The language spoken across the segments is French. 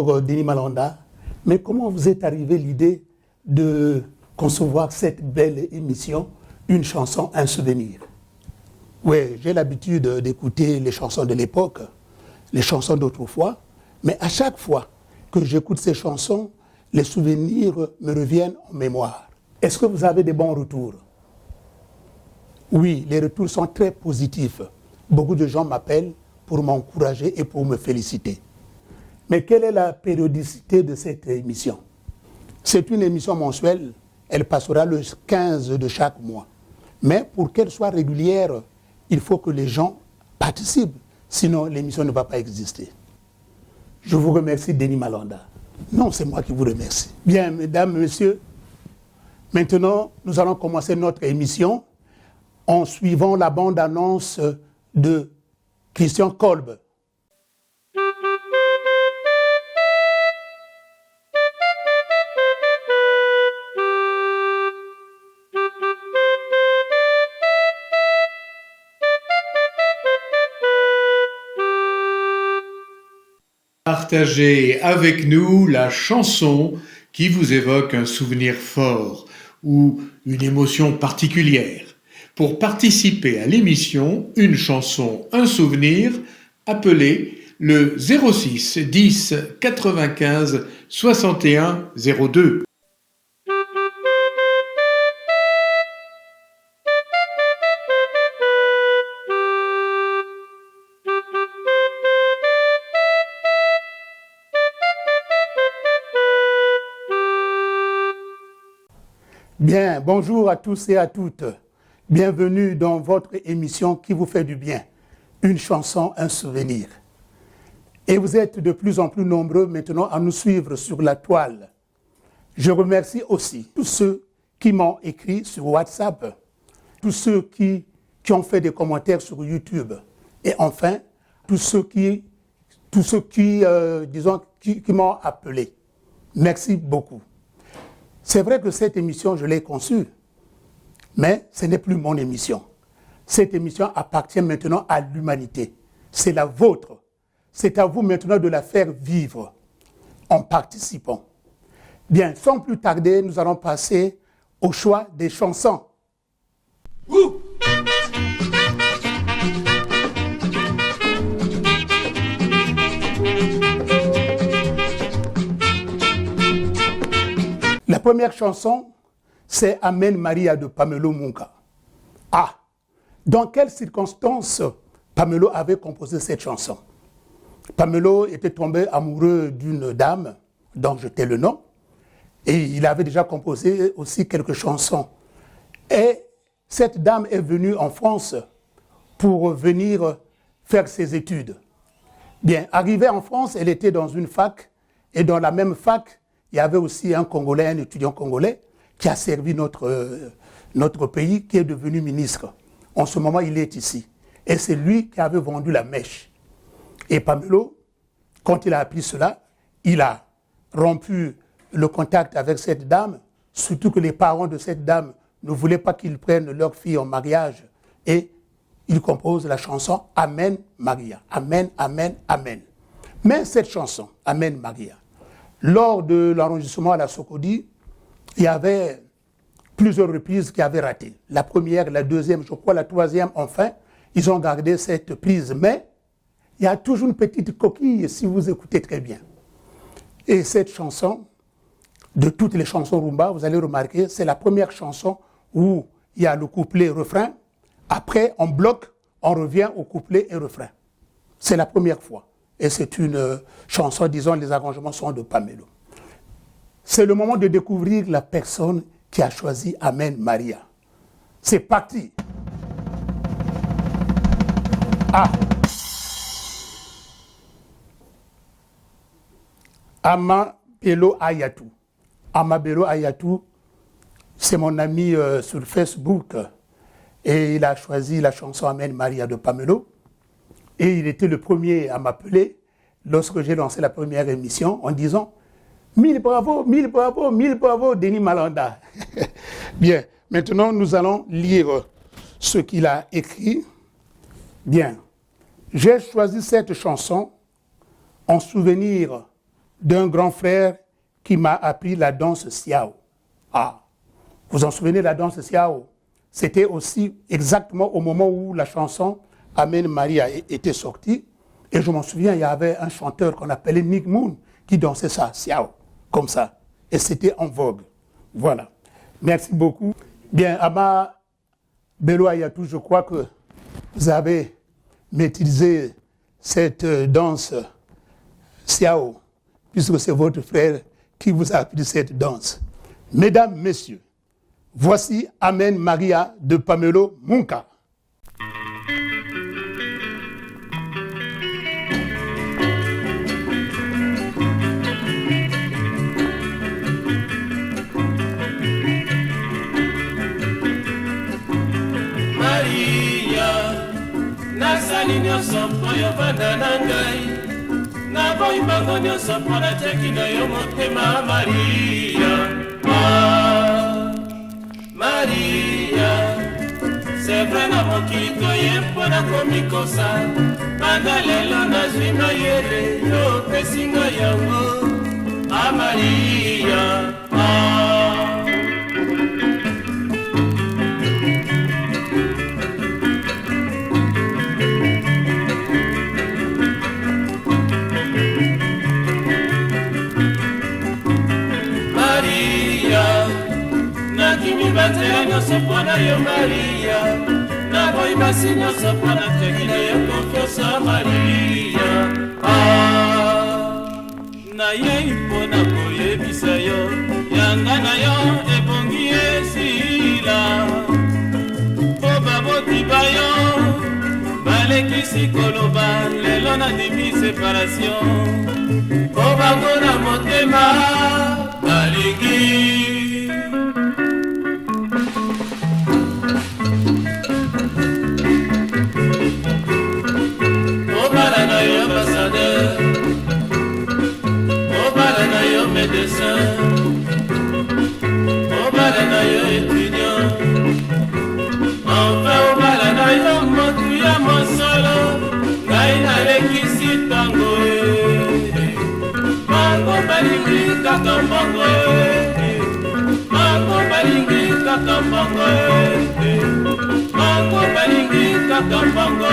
Bonjour Denis Malanda, mais comment vous est arrivé l'idée de concevoir cette belle émission, Une chanson, un souvenir? Oui, j'ai l'habitude d'écouter les chansons de l'époque, les chansons d'autrefois, mais à chaque fois que j'écoute ces chansons, les souvenirs me reviennent en mémoire. Est-ce que vous avez des bons retours? Oui, les retours sont très positifs. Beaucoup de gens m'appellent pour m'encourager et pour me féliciter. Mais quelle est la périodicité de cette émission? C'est une émission mensuelle, elle passera le 15 de chaque mois. Mais pour qu'elle soit régulière, il faut que les gens participent, sinon l'émission ne va pas exister. Je vous remercie, Denis Malanda. Non, c'est moi qui vous remercie. Bien, mesdames, messieurs, maintenant, nous allons commencer notre émission en suivant la bande-annonce de Christian Kolb. Partagez avec nous la chanson qui vous évoque un souvenir fort ou une émotion particulière. Pour participer à l'émission Une chanson, un souvenir, appelez le 06 10 95 61 02. Bien, bonjour à tous et à toutes. Bienvenue dans votre émission qui vous fait du bien. Une chanson, un souvenir. Et vous êtes de plus en plus nombreux maintenant à nous suivre sur la toile. Je remercie aussi tous ceux qui m'ont écrit sur WhatsApp, tous ceux qui ont fait des commentaires sur YouTube. Et enfin, tous ceux qui m'ont appelé. Merci beaucoup. C'est vrai que cette émission, je l'ai conçue, mais ce n'est plus mon émission. Cette émission appartient maintenant à l'humanité. C'est la vôtre. C'est à vous maintenant de la faire vivre en participant. Bien, sans plus tarder, nous allons passer au choix des chansons. Ouh! La première chanson, c'est Amen Maria de Pamelo Munka. Ah, dans quelles circonstances Pamelo avait composé cette chanson? Pamelo était tombé amoureux d'une dame dont je tais le nom, et il avait déjà composé aussi quelques chansons. Et cette dame est venue en France pour venir faire ses études. Bien, arrivée en France, elle était dans une fac, et dans la même fac, il y avait aussi un Congolais, un étudiant congolais, qui a servi notre pays, qui est devenu ministre. En ce moment, il est ici. Et c'est lui qui avait vendu la mèche. Et Pamelo, quand il a appris cela, il a rompu le contact avec cette dame, surtout que les parents de cette dame ne voulaient pas qu'ils prennent leur fille en mariage. Et il compose la chanson « Amen Maria ». Amen, Amen, Amen. Mais cette chanson, « Amen Maria », lors de l'enregistrement à la Socodi, il y avait plusieurs reprises qui avaient raté. La première, la deuxième, je crois la troisième, enfin, ils ont gardé cette prise. Mais il y a toujours une petite coquille si vous écoutez très bien. Et cette chanson, de toutes les chansons rumba, vous allez remarquer, c'est la première chanson où il y a le couplet-refrain. Après, on bloque, on revient au couplet et refrain. C'est la première fois. Et c'est une chanson, disons, les arrangements sont de Pamelo. C'est le moment de découvrir la personne qui a choisi Amen Maria. C'est parti. Ah. Amabelo Ayatou. Amabelo Ayatou, c'est mon ami sur Facebook. Et il a choisi la chanson Amen Maria de Pamelo. Et il était le premier à m'appeler lorsque j'ai lancé la première émission en disant « Mille bravo, Denis Malanda ». Bien, maintenant nous allons lire ce qu'il a écrit. Bien, j'ai choisi cette chanson en souvenir d'un grand frère qui m'a appris la danse Siao. Ah, vous en souvenez, la danse Siao? C'était aussi exactement au moment où la chanson Amen Maria était sortie. Et je m'en souviens, il y avait un chanteur qu'on appelait Nick Moon qui dansait ça, Siao, comme ça. Et c'était en vogue. Voilà. Merci beaucoup. Bien, Ama Bello Ayatou, je crois que vous avez maîtrisé cette danse Siao, puisque c'est votre frère qui vous a appris cette danse. Mesdames, Messieurs, voici Amen Maria de Pamelo Munka. Nasali nyonso mpo yo banda na ngai naboyi bango nyonso mpo natiaki na yo motema Maria. Maria, c'est vrai na mokili toye mpo na komikosa banda lelo nazwi mayele yo opesi ngai yango. Maria, batela nyonso mpo na yo Maria, naboyi basi nyonso mpo natiaki na yo konfiance Maria. Nayei mpo na koyebisa yo yanga na yo ebongi esila mpo baboti bayo balekisi koloba lelo nandimi séparation mpo bango na motema balingi. Obala na yo étudiant, enfin obala na yo motu ya mosolo, ngai nalekisi tango bango balingi kaka mbongo bango balingi kaka mbongo bango balingi kaka mbongo.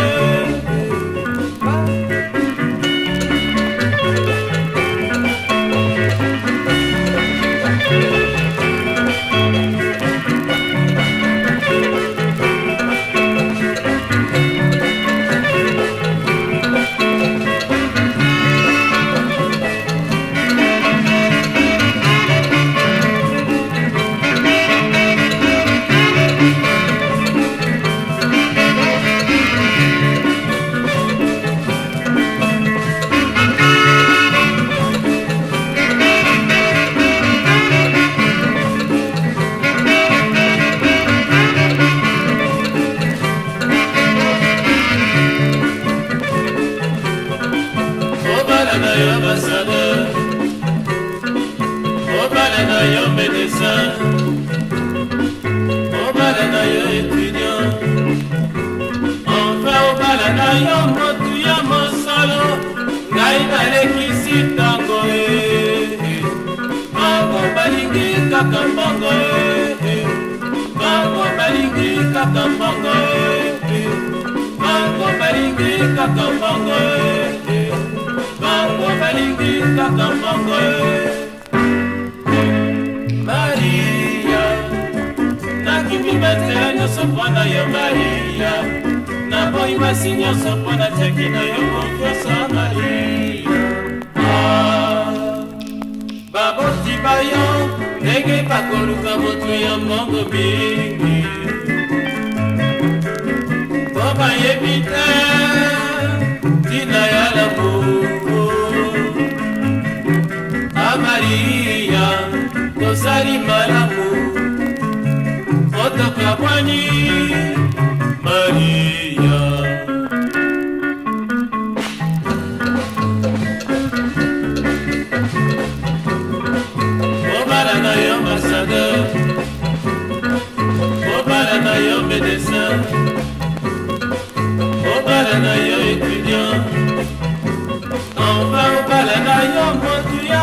Maria, nakimi batela nyonso mpo na yo Maria, naboyi basi nyonso mpo natiaki na yo konfiance Maria. Baboti bayo ndenge bakoluka moto ya mbongo mingi mpo bayebi te ntina ya lamour. Maria, tosali malamu otokabwani Maria. Obala na yo ambassadeur, obala na yo médecin, obala na yo étudiant, enfin obala na yo motu ya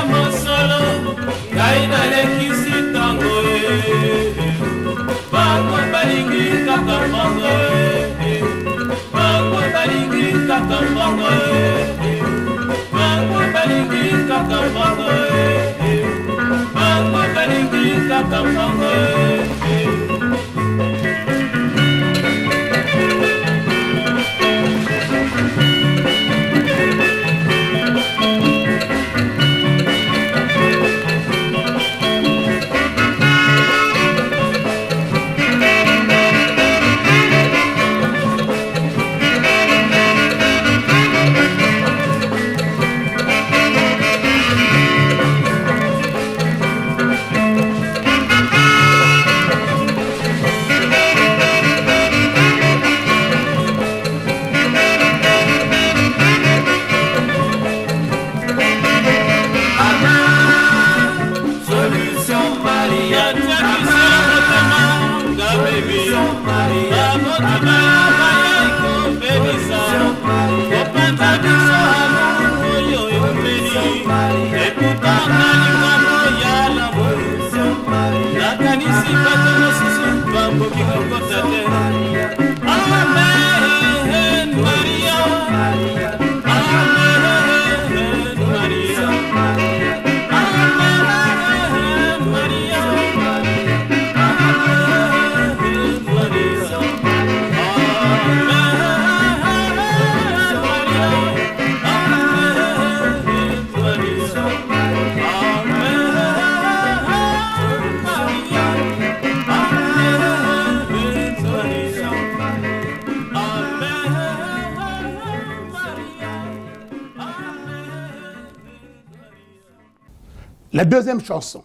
La deuxième chanson,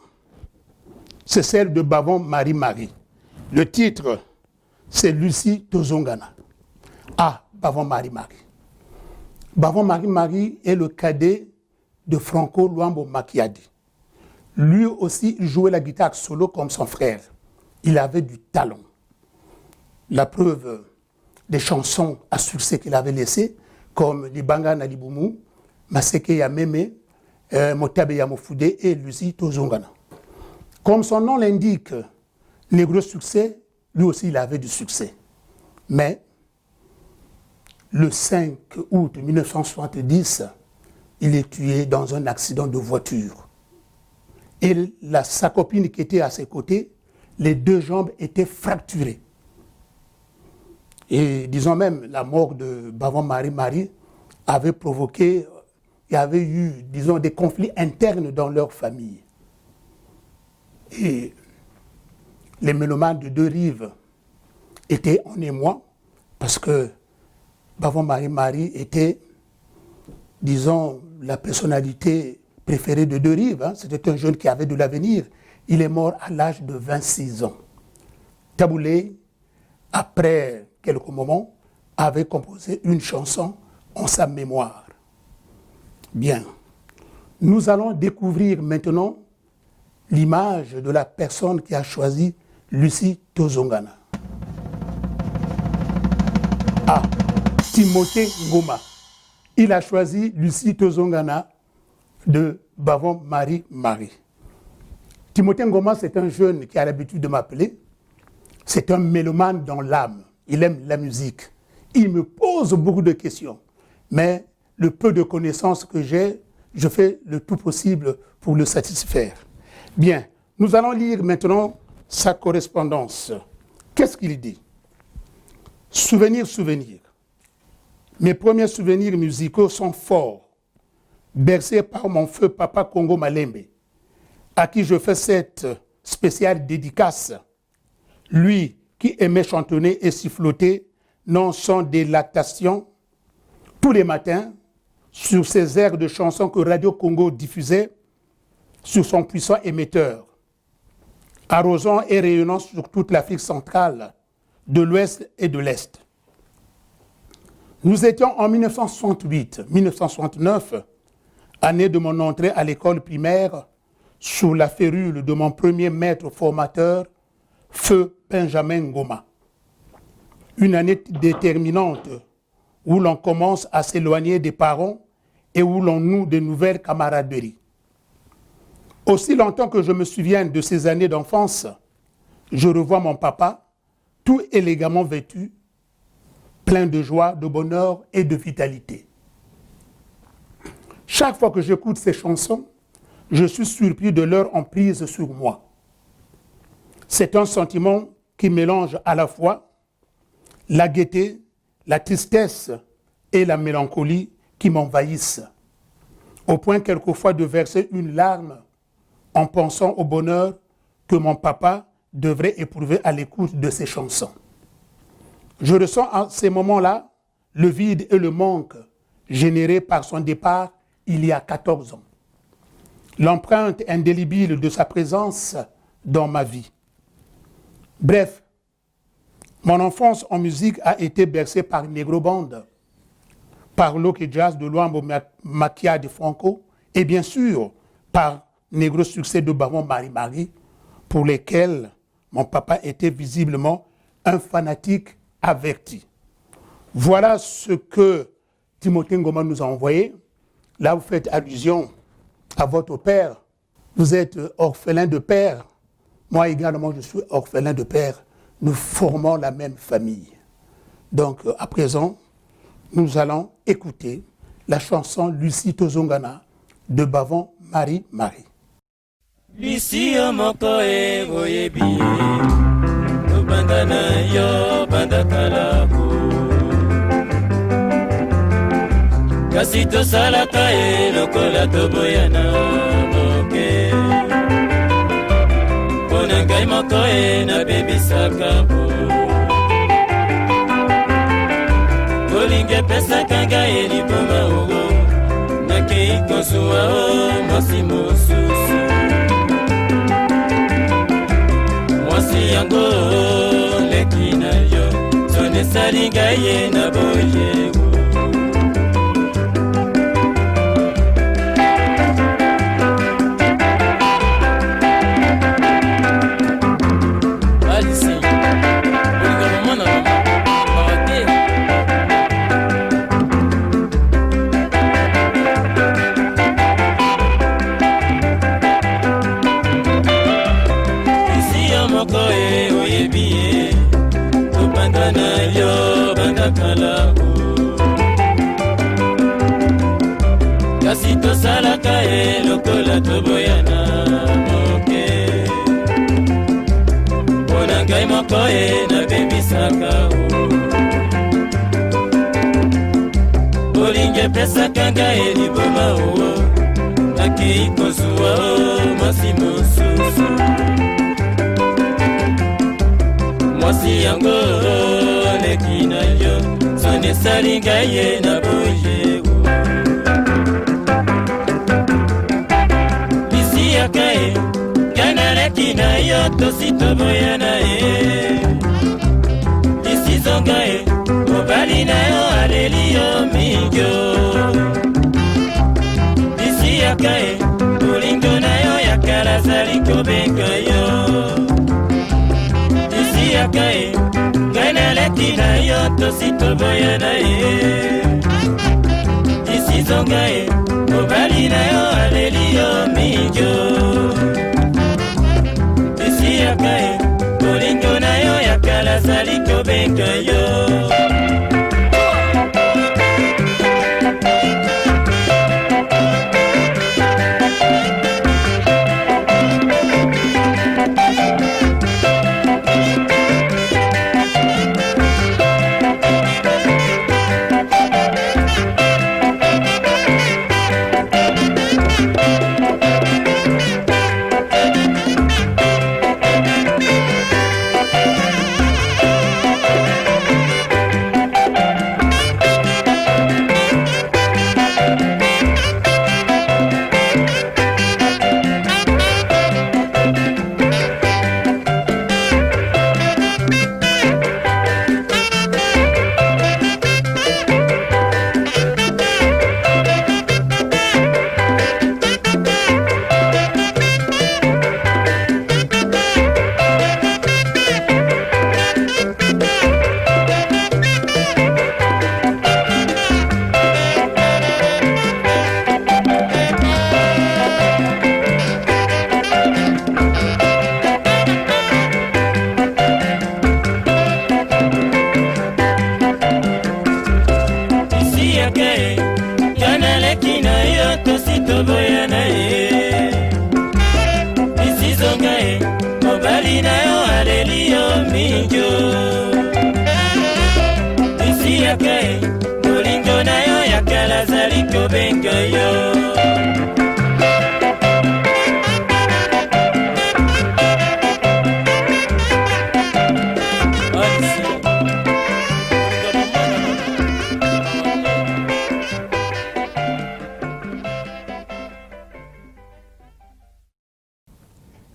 c'est celle de Bavon Marie-Marie. Le titre, c'est Lucie Tozongana. Ah, Bavon Marie-Marie. Bavon Marie-Marie est le cadet de Franco Luambo Makiadi. Lui aussi jouait la guitare solo comme son frère. Il avait du talent. La preuve des chansons à succès qu'il avait laissées, comme Libanga Nalibumu, Maseke Yameme, Motabe Yamofude et Lucie Tozongana. Comme son nom l'indique, les gros succès, lui aussi il avait du succès. Mais le 5 août 1970, il est tué dans un accident de voiture. Et sa copine qui était à ses côtés, les deux jambes étaient fracturées. Et disons même, la mort de Bavon Marie-Marie avait provoqué, il y avait eu, disons, des conflits internes dans leur famille. Et les mélomanes de deux rives étaient en émoi parce que Bavon Marie-Marie était, disons, la personnalité préférée de deux rives. Hein. C'était un jeune qui avait de l'avenir. Il est mort à l'âge de 26 ans. Taboulé, après quelques moments, avait composé une chanson en sa mémoire. Bien. Nous allons découvrir maintenant l'image de la personne qui a choisi Lucie Tozongana. Ah, Timothée Ngoma. Il a choisi Lucie Tozongana de Bavon Marie-Marie. Timothée Ngoma, c'est un jeune qui a l'habitude de m'appeler. C'est un mélomane dans l'âme. Il aime la musique. Il me pose beaucoup de questions. Mais le peu de connaissances que j'ai, je fais le tout possible pour le satisfaire. Bien, nous allons lire maintenant sa correspondance. Qu'est-ce qu'il dit? Souvenir. Mes premiers souvenirs musicaux sont forts, bercés par mon feu papa Congo Malembe, à qui je fais cette spéciale dédicace. Lui qui aimait chantonner et siffloter non sans délectation tous les matins sur ces airs de chansons que Radio Congo diffusait sur son puissant émetteur, arrosant et rayonnant sur toute l'Afrique centrale, de l'Ouest et de l'Est. Nous étions en 1968-1969, année de mon entrée à l'école primaire, sous la férule de mon premier maître formateur, Feu Benjamin Ngoma. Une année déterminante où l'on commence à s'éloigner des parents et où l'on noue de nouvelles camaraderies. Aussi longtemps que je me souviens de ces années d'enfance, je revois mon papa, tout élégamment vêtu, plein de joie, de bonheur et de vitalité. Chaque fois que j'écoute ces chansons, je suis surpris de leur emprise sur moi. C'est un sentiment qui mélange à la fois la gaieté, la tristesse et la mélancolie qui m'envahissent, au point quelquefois de verser une larme en pensant au bonheur que mon papa devrait éprouver à l'écoute de ces chansons. Je ressens à ces moments-là le vide et le manque générés par son départ il y a 14 ans. L'empreinte indélébile de sa présence dans ma vie. Bref, mon enfance en musique a été bercée par Negro Band, par Loke Jazz de Luambo Makia de Franco et bien sûr par Negro Succès de Bavon Marie-Marie, pour lesquels mon papa était visiblement un fanatique averti. Voilà ce que Timothée Ngoma nous a envoyé. Là, vous faites allusion à votre père. Vous êtes orphelin de père. Moi également, je suis orphelin de père. Nous formons la même famille. Donc, à présent, nous allons écouter la chanson Lucie Tozongana de Bavon Marie-Marie. Lucie moko boyebi tobanda na yo banda kalaku kasi tosalaka lokola toboyana moke mpona ngai moko nabebisaka po kolinga epesaka ngai liboma ogo nakei kozwa mwasi mosusu esali ngai ye na boye. Kasi tosalaka ye lokola toboyana moke. Mpona ngai moko ye nabebisaka o. Bolingi epesaka ngai liboma o. Nakei kozwa o mwasi mosusu. Mwasi yango leki na yo. Sone esali ngai ye na boye o. Yakae, kanaleki na yo tosi toboyana e. Isi zonga e, mobali na yo aleli yo mingyo. Isi yakae, bolingo na yo yakala zali kobenga yo. Isi yakae, kanaleki na yo tosi toboyana e. Isi zonga e, mobali na yo aleli yo mingyo. Isi yakae, bolingo na yo yakala zali kobenga yo.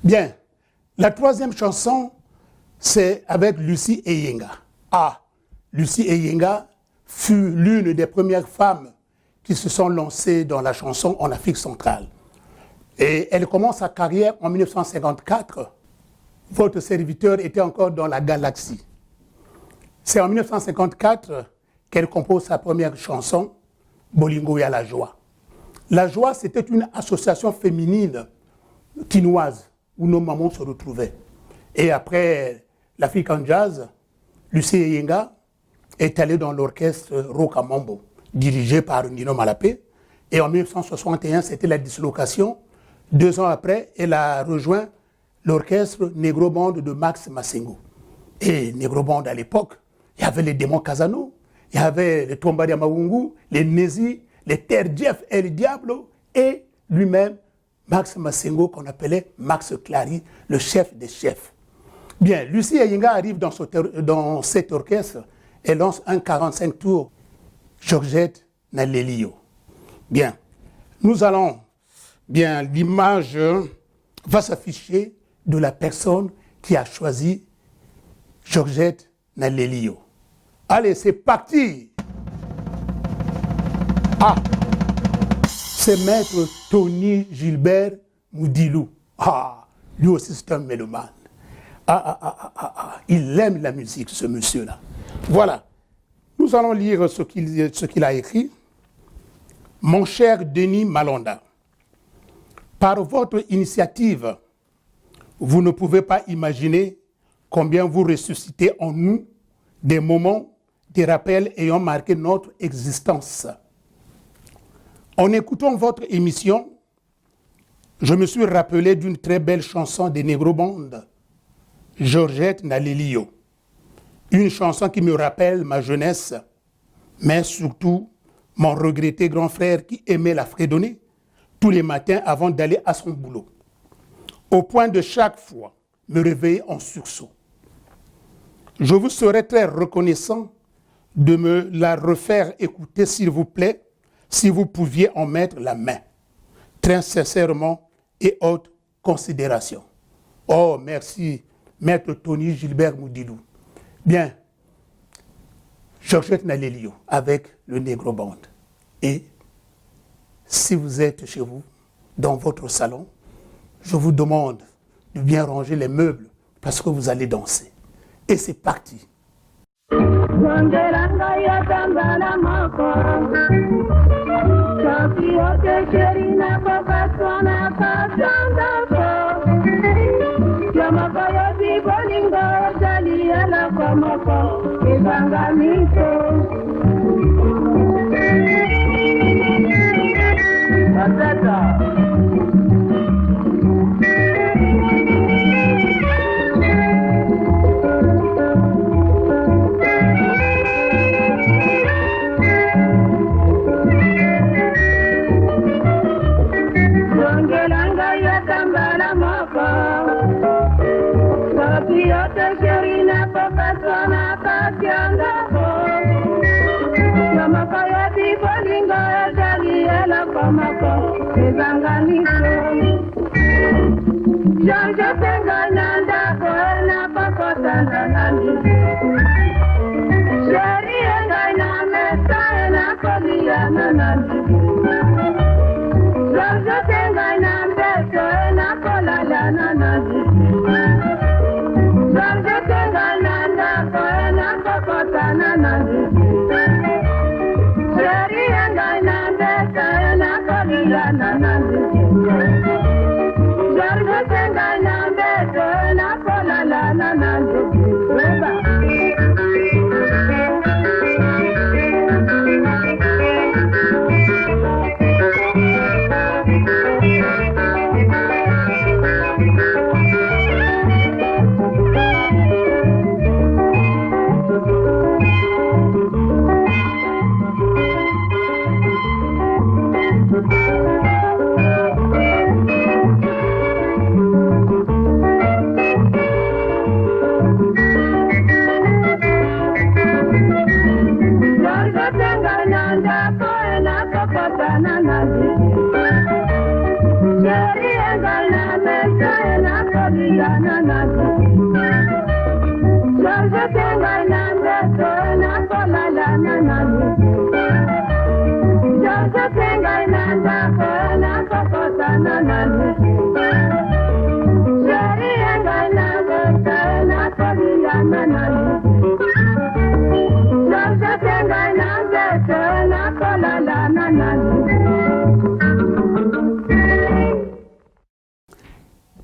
Bien, la troisième chanson, c'est avec Lucie Eyenga. Ah, Lucie Eyenga fut l'une des premières femmes qui se sont lancées dans la chanson en Afrique centrale. Et elle commence sa carrière en 1954. Votre serviteur était encore dans la galaxie. C'est en 1954 qu'elle compose sa première chanson, Bolingo ya la joie. La joie, c'était une association féminine quinoise où nos mamans se retrouvaient. Et après l'African Jazz, Lucie Eyenga est allée dans l'orchestre Rocamambo, dirigé par Nino Malapé. Et en 1961, c'était la dislocation. 2 ans après, elle a rejoint l'orchestre Negro Band de Max Massengo. Et Negro Band à l'époque, il y avait les démons Casano, il y avait les Tombari Amaungu, les Nézi, les Terre Jeff et le Diablo, et lui-même, Max Massengo, qu'on appelait Max Clary, le chef des chefs. Bien, Lucie Eyenga arrive dans cet orchestre et lance un 45 tours, Georgette Nalelio. Bien, nous allons, bien, l'image va s'afficher de la personne qui a choisi Georgette Nalelio. Allez, c'est parti. Ah, c'est maître Tony Gilbert Moudilou. Ah, lui aussi c'est un mélomane. Il aime la musique, ce monsieur-là. Voilà. Nous allons lire ce qu'il a écrit. Mon cher Denis Malonda, par votre initiative, vous ne pouvez pas imaginer combien vous ressuscitez en nous des moments, des rappels ayant marqué notre existence. En écoutant votre émission, je me suis rappelé d'une très belle chanson des Negro Band, Georgette Nalelio. Une chanson qui me rappelle ma jeunesse, mais surtout mon regretté grand frère qui aimait la fredonner tous les matins avant d'aller à son boulot, au point de chaque fois me réveiller en sursaut. Je vous serais très reconnaissant de me la refaire écouter, s'il vous plaît, si vous pouviez en mettre la main, très sincèrement et haute considération. Oh, merci, maître Tony Gilbert Moudilou. Bien, Georgette Nalelio avec le Negro Band. Et si vous êtes chez vous, dans votre salon, je vous demande de bien ranger les meubles parce que vous allez danser. Et c'est parti.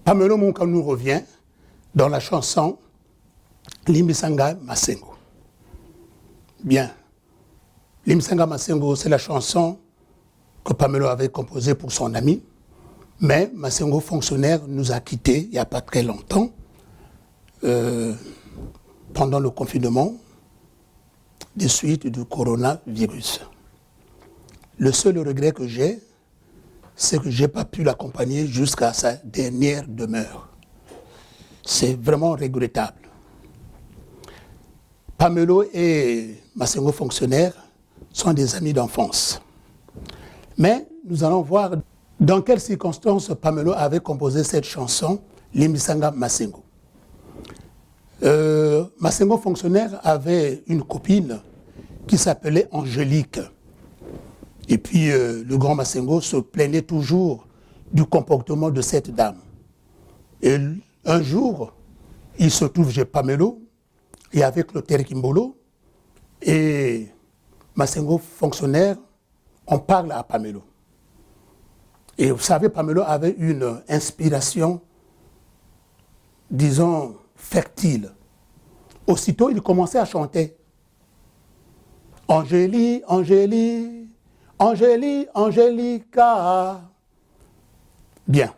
Pamelo Munka nous revient dans la chanson Limbisanga Masengo. Bien, Limbisanga Masengo, c'est la chanson que Pamelo avait composée pour son ami, mais Masengo, fonctionnaire, nous a quittés il n'y a pas très longtemps, pendant le confinement, des suites du coronavirus. Le seul regret que j'ai, c'est que je n'ai pas pu l'accompagner jusqu'à sa dernière demeure. C'est vraiment regrettable. Pamelo et Masengo fonctionnaire sont des amis d'enfance. Mais nous allons voir dans quelles circonstances Pamelo avait composé cette chanson, Limbisanga Masengo. Massengo fonctionnaire avait une copine qui s'appelait Angélique. Et puis le grand Massengo se plaignait toujours du comportement de cette dame. Et un jour, il se trouve chez Pamelo, et avec Clotaire Kimbolo, et Massengo fonctionnaire, on parle à Pamelo. Et vous savez, Pamelo avait une inspiration, disons, fertile. Aussitôt, il commençait à chanter. Angélie, Angélie, Angélie, Angélica. Bien.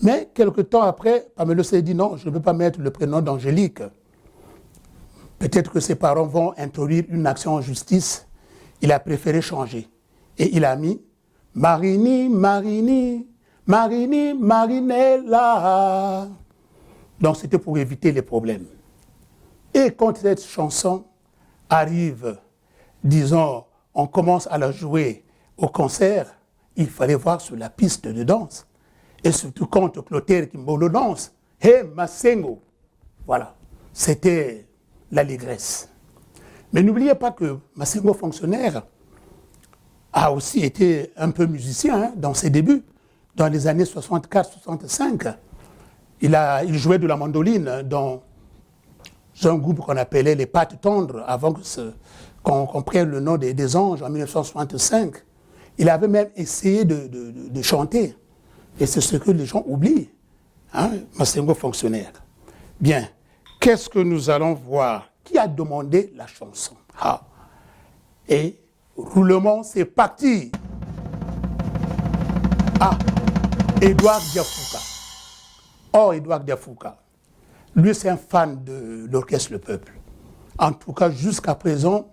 Mais quelque temps après, Pamelo s'est dit non, je ne peux pas mettre le prénom d'Angélique. Peut-être que ses parents vont introduire une action en justice. Il a préféré changer. Et il a mis Marini, Marini, Marini, Marinella. Donc c'était pour éviter les problèmes. Et quand cette chanson arrive, disons, on commence à la jouer au concert, il fallait voir sur la piste de danse. Et surtout quand Clotaire Kimbolo danse, hey Massengo. Voilà, c'était l'allégresse. Mais n'oubliez pas que Massengo fonctionnaire a aussi été un peu musicien dans ses débuts. Dans les années 64-65, il jouait de la mandoline dans un groupe qu'on appelait les Pattes Tendres, avant qu'on prenne le nom des Anges en 1965. Il avait même essayé de chanter. Et c'est ce que les gens oublient. Hein? Massengo fonctionnaire. Bien, qu'est-ce que nous allons voir? Qui a demandé la chanson? Ah. Et roulement, c'est parti. Ah, Édouard Diafouka. Oh, Édouard Diafouka. Lui, c'est un fan de l'orchestre Le Peuple. En tout cas, jusqu'à présent,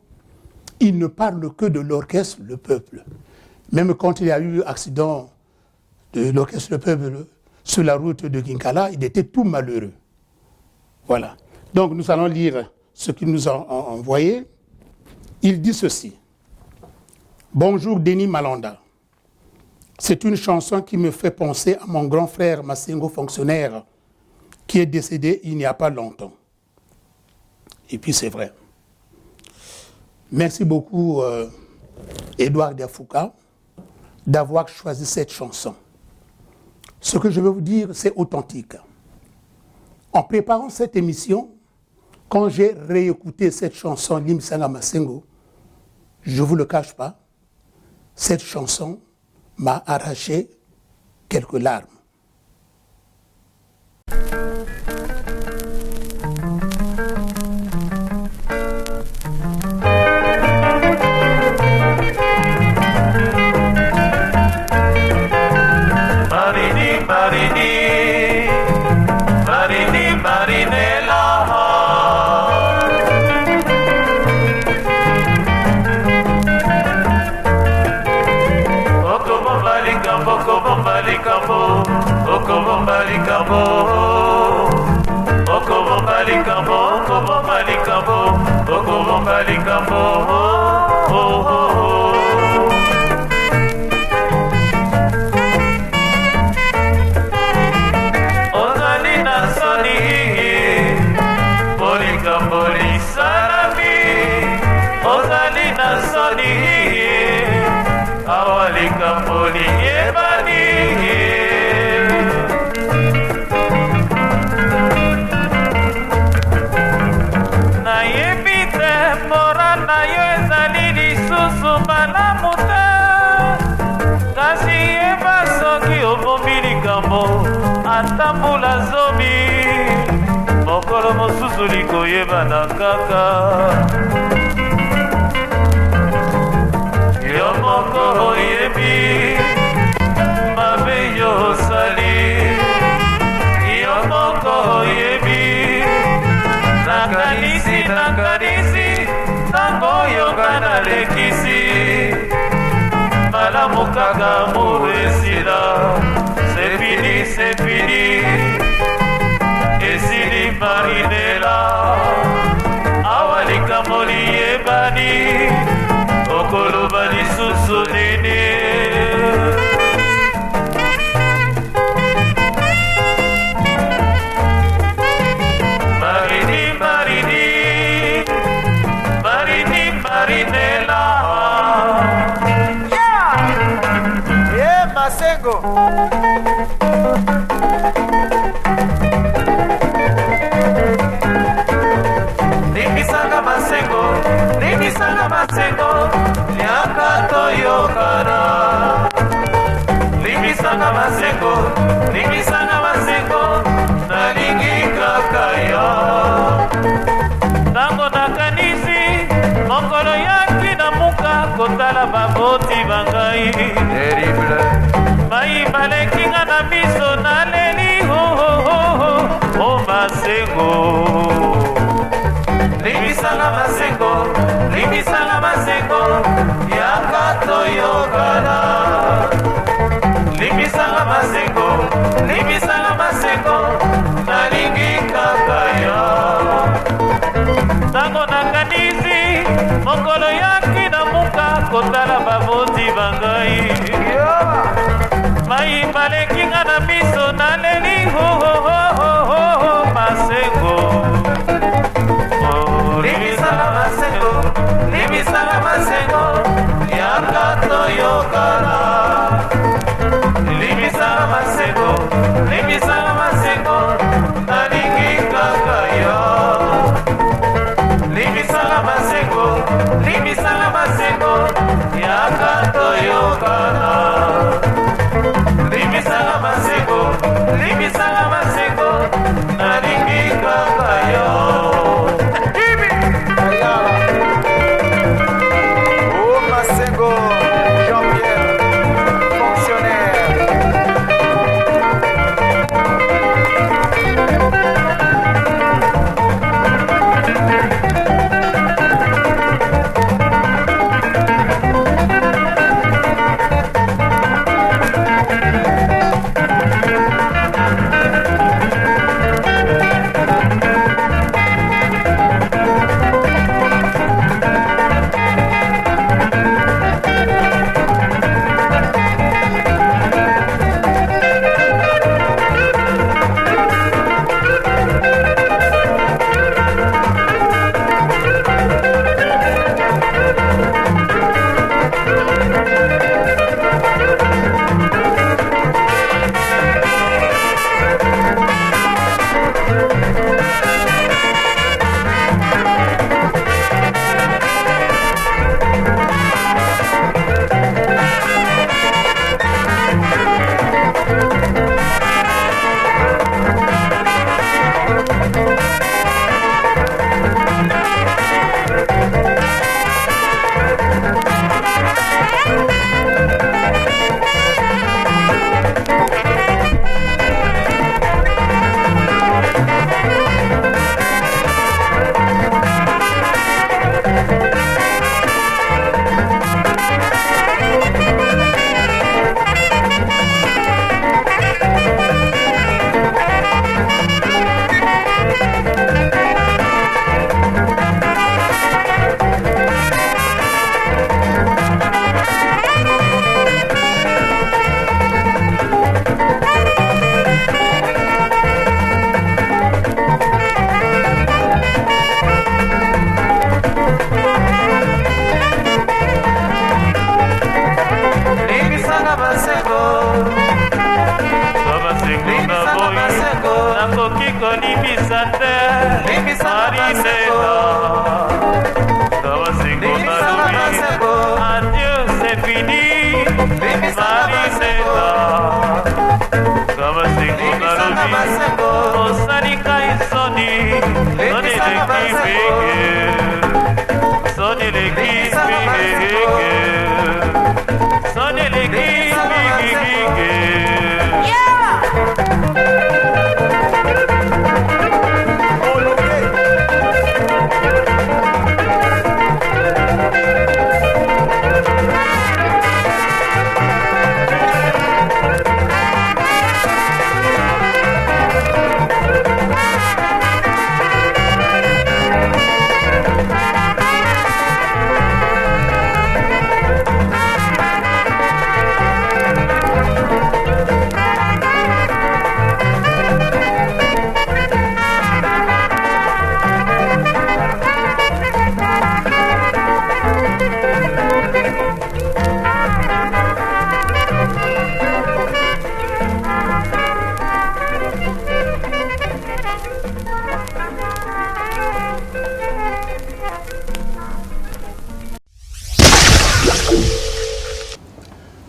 il ne parle que de l'orchestre Le Peuple. Même quand il y a eu accident de l'orchestre Le Peuple sur la route de Ginkala, il était tout malheureux. Voilà. Donc, nous allons lire ce qu'il nous a envoyé. Il dit ceci. Bonjour Denis Malanda. C'est une chanson qui me fait penser à mon grand frère Massengo fonctionnaire qui est décédé il n'y a pas longtemps. Et puis c'est vrai. Merci beaucoup Édouard Diafouka d'avoir choisi cette chanson. Ce que je vais vous dire, c'est authentique. En préparant cette émission, quand j'ai réécouté cette chanson Limsanga Massengo, je ne vous le cache pas, cette chanson m'a arraché quelques larmes. Marini, Marini, Marini, Marinella. atambula zomi mokolo mosusu likoyebana kaka yo moko oyebi mabe yo osali yo moko oyebi nakanisi ntango yoka nalekisi malamu kaka moresila c'est fini esili marinela awalika moli yebani okoloba lisusu nini Marini limbisanga masengo, limbisanga masengo, yanga toyokana. Limbisanga masengo, limbisanga masengo, nalingi kaka yo. Tango nakanisi, mokolo yaki na muka, kotala baboti bangai. Mai balekinga na miso na leli ho ho ho ho ho ho masengo. Limbisanga masengo, limbisanga masengo, yanga toyokana. Limbisanga masengo, limbisanga masengo, nalingi kaka yo. Limbisanga masengo, limbisanga masengo, yanga toyokana. Limbisanga masengo, limbisanga masengo, nalingi kaka yo. Oh Masengo, Jean-Pierre, fonctionnaire.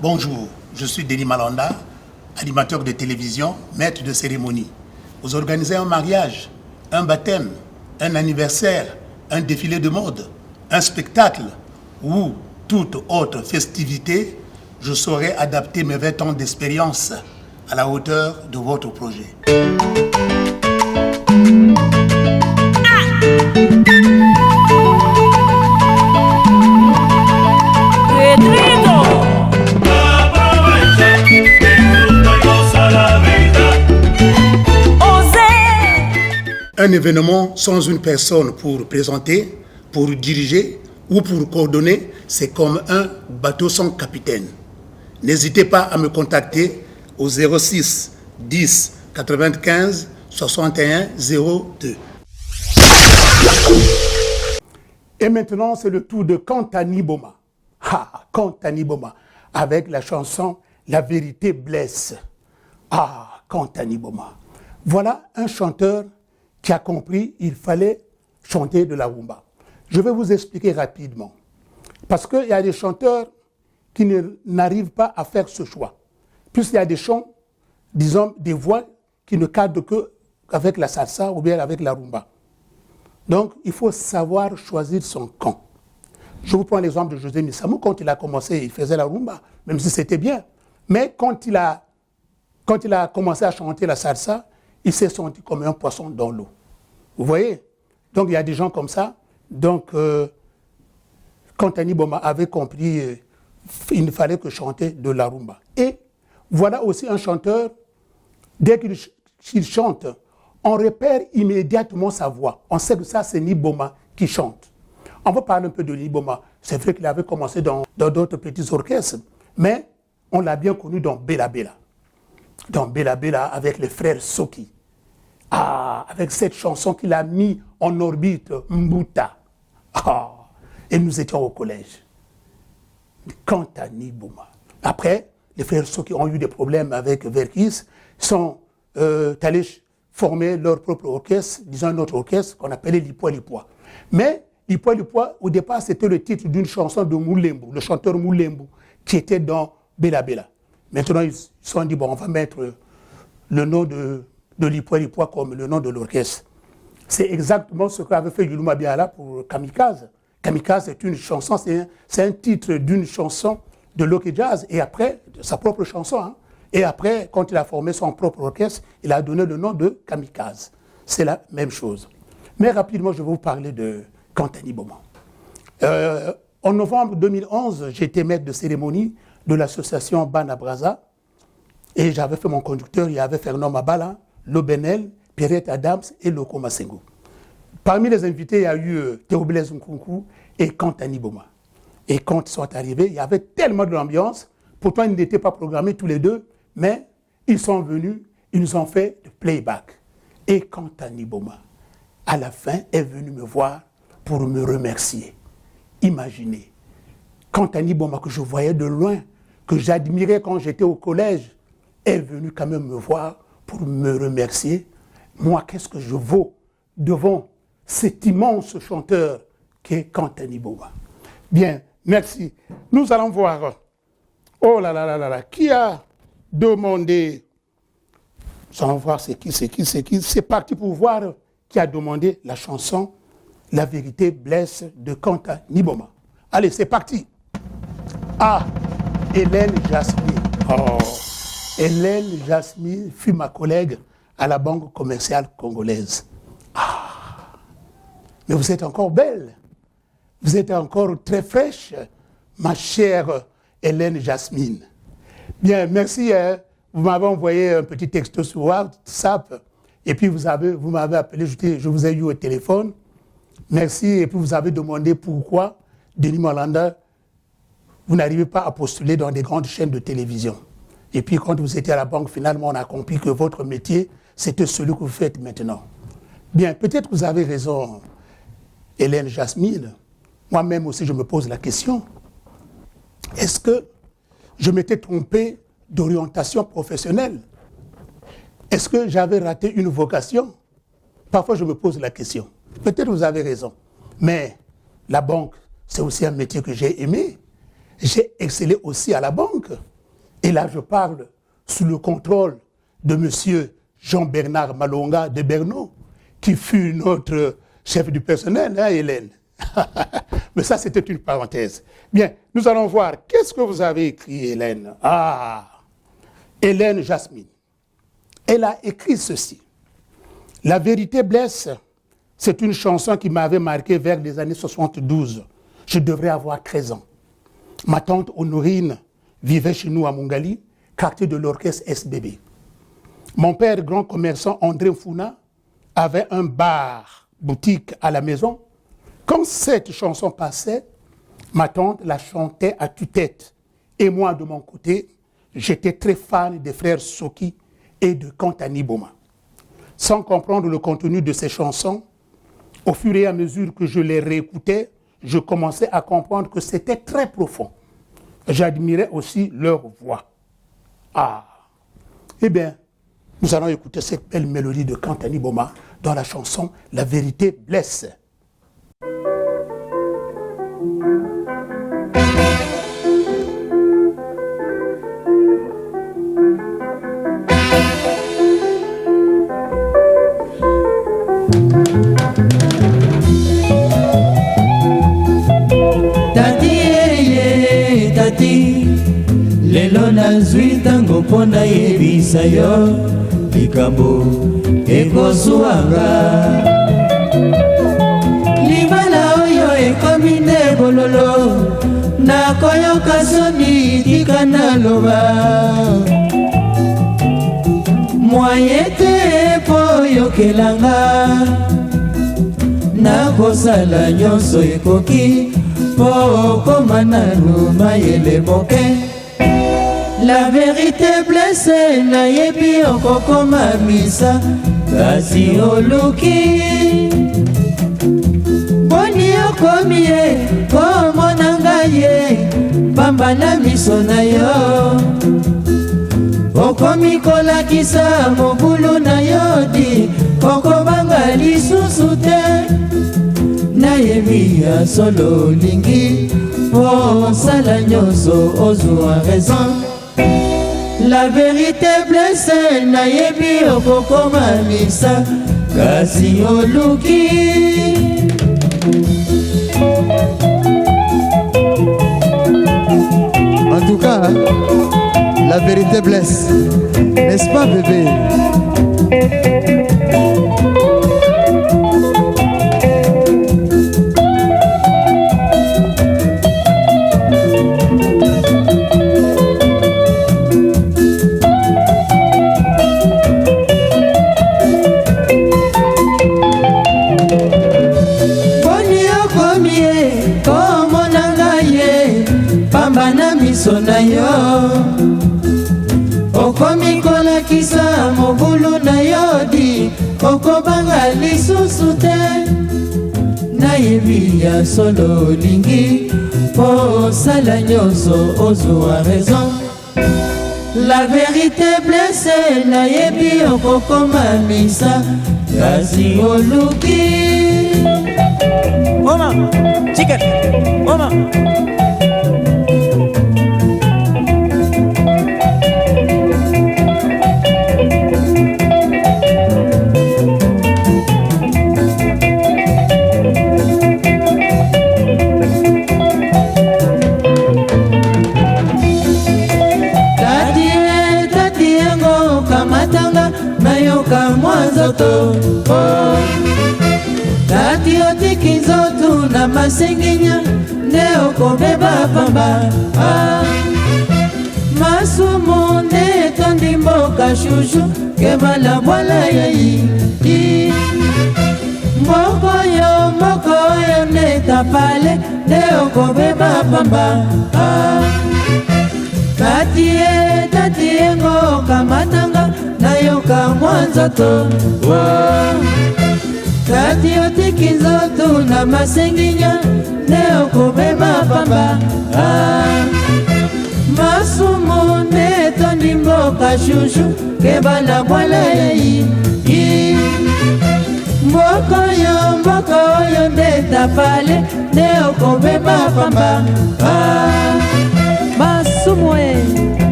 Bonjour, je suis Denis Malanda, animateur de télévision, maître de cérémonie. Vous organisez un mariage, un baptême, un anniversaire, un défilé de mode, un spectacle ou toute autre festivité, je saurai adapter mes 20 ans d'expérience à la hauteur de votre projet. Un événement sans une personne pour présenter, pour diriger ou pour coordonner, c'est comme un bateau sans capitaine. N'hésitez pas à me contacter au 06 10 95 61 02. Et maintenant, c'est le tour de Kantani Boma. Ah, Kantani Boma, avec la chanson La vérité blesse. Ah, Kantani Boma. Voilà un chanteur qui a compris qu'il fallait chanter de la rumba. Je vais vous expliquer rapidement. Parce qu'il y a des chanteurs qui n'arrivent pas à faire ce choix. Puisqu'il y a des chants, disons, des voix qui ne cadrent qu'avec la salsa ou bien avec la rumba. Donc, il faut savoir choisir son camp. Je vous prends l'exemple de José Missamou. Quand il a commencé, il faisait la rumba, même si c'était bien. Mais quand il a commencé à chanter la salsa, il s'est senti comme un poisson dans l'eau. Vous voyez? Donc, il y a des gens comme ça. Donc, Kantani Boma avait compris il ne fallait que chanter de la rumba. Et voilà aussi un chanteur, dès qu'il chante, on repère immédiatement sa voix. On sait que ça, c'est Niboma qui chante. On va parler un peu de Niboma. C'est vrai qu'il avait commencé dans d'autres petits orchestres, mais on l'a bien connu dans Bella Bella. Dans Bella Bella avec les frères Soki. Ah, avec cette chanson qu'il a mis en orbite, Mbuta. Ah, et nous étions au collège. Kantani Boma. Après, les frères Soki ont eu des problèmes avec Verkis, sont allés former leur propre orchestre, disons un autre orchestre qu'on appelait Lipwa Lipwa. Mais Lipwa Lipwa, au départ, c'était le titre d'une chanson de Moulembu, le chanteur Moulembu, qui était dans Bella Bella. Maintenant, ils se sont dit, bon, on va mettre le nom de Lipwa Lipwa comme le nom de l'orchestre. C'est exactement ce qu'avait fait Yuluma Biala pour Kamikaze. Kamikaze, c'est une chanson, c'est un titre d'une chanson de Loki Jazz, et après, sa propre chanson, hein. Et après, quand il a formé son propre orchestre, il a donné le nom de Kamikaze. C'est la même chose. Mais rapidement, je vais vous parler de Kantani Boma. En novembre 2011, j'étais maître de cérémonie de l'association Bana Braza, et j'avais fait mon conducteur, il y avait Fernand Mabala, Lobenel, Pierrette Adams et Loko Masengo. Parmi les invités, il y a eu Théo Blaise Nkunku et Kantani Boma. Et quand ils sont arrivés, il y avait tellement de l'ambiance, pourtant ils n'étaient pas programmés tous les deux, mais ils sont venus, ils nous ont fait de playback. Et Kantani Boma, à la fin, est venu me voir pour me remercier. Imaginez, Kantani Boma que je voyais de loin, que j'admirais quand j'étais au collège, est venu quand même me voir pour me remercier. Moi, qu'est-ce que je vaux devant cet immense chanteur qu'est Kantani Boma. Bien, merci. Nous allons voir. Oh là là là là là, qui a demandé? Nous allons voir c'est qui. C'est parti pour voir qui a demandé la chanson La vérité blesse de Kantani Boma. Allez, c'est parti. Ah, Hélène Jasmine. Oh, Hélène Jasmine fut ma collègue à la Banque commerciale congolaise. Ah, mais vous êtes encore belle. Vous êtes encore très fraîche, ma chère Hélène Jasmine. Bien, merci. Vous m'avez envoyé un petit texto sur WhatsApp. Et puis vous m'avez appelé, je vous ai eu au téléphone. Merci. Et puis vous avez demandé pourquoi, Denis Malanda, vous n'arrivez pas à postuler dans des grandes chaînes de télévision. Et puis quand vous étiez à la banque, finalement, on a compris que votre métier, c'était celui que vous faites maintenant. Bien, peut-être que vous avez raison, Hélène Jasmine. Moi-même aussi, je me pose la question. Est-ce que je m'étais trompé d'orientation professionnelle? Est-ce que j'avais raté une vocation? Parfois, je me pose la question. Peut-être que vous avez raison. Mais la banque, c'est aussi un métier que j'ai aimé. J'ai excellé aussi à la banque. Et là, je parle sous le contrôle de M. Jean-Bernard Malonga de Bernaud, qui fut notre chef du personnel, hein, Hélène. Mais ça, c'était une parenthèse. Bien, nous allons voir. Qu'est-ce que vous avez écrit, Hélène? Ah, Hélène Jasmine. Elle a écrit ceci. La vérité blesse, c'est une chanson qui m'avait marqué vers les années 72. Je devrais avoir 13 ans. Ma tante Honorine vivait chez nous à Mongali, quartier de l'orchestre SBB. Mon père, grand commerçant André Founa, avait un bar, boutique à la maison. Quand cette chanson passait, ma tante la chantait à tue-tête. Et moi, de mon côté, j'étais très fan des frères Soki et de Kantani Boma. Sans comprendre le contenu de ces chansons, au fur et à mesure que je les réécoutais, je commençais à comprendre que c'était très profond. J'admirais aussi leur voix. Ah, eh bien, nous allons écouter cette belle mélodie de Kantani Boma dans la chanson « La vérité blesse ». Lelo nazwi ntango mpo nayebisa yo likambo ekozwanga libala oyo ekomi nde bololo nakoyoka soni tika naloba mwaye te mpo oyokelanga nakosala nyonso ekoki mpo okoma nanu mayele moke. La vérité blesse nayebi okokoma misa kasi oluki boni okomi ye komona ngai ye pamba na miso na yo okomi kolakisa mobulu na yo di okobanga lisusu te nayebi ya solo olingi osala nyonso ozwa raison. La vérité blesse nayebi okokoma misa kasi oluki En tout cas, la vérité blesse, n'est-ce pas bébé? na yo okomi kolakisa mobulu na yo di okobanga lisusu te nayebi ya solo olingi po osala nyonso ozwa raison. La vérité blesse nayebi okokoma misa kasi oluki Oma, chicken, Oma. Nayoka mwanzoto tati otiki nzoto na masenginya neo kobeba pamba masumu nde tondi mboka shushu kebala bwala yai mboko yo neta pale neo kobeba pamba tati engo kamatanga nayoka mwanzoto tati otiki nzoto na masenginya neo kobeba pamba masumu nde tondi mboka shushu kebala bwala yai mboko yo nde tapale neo kobeba pamba masumu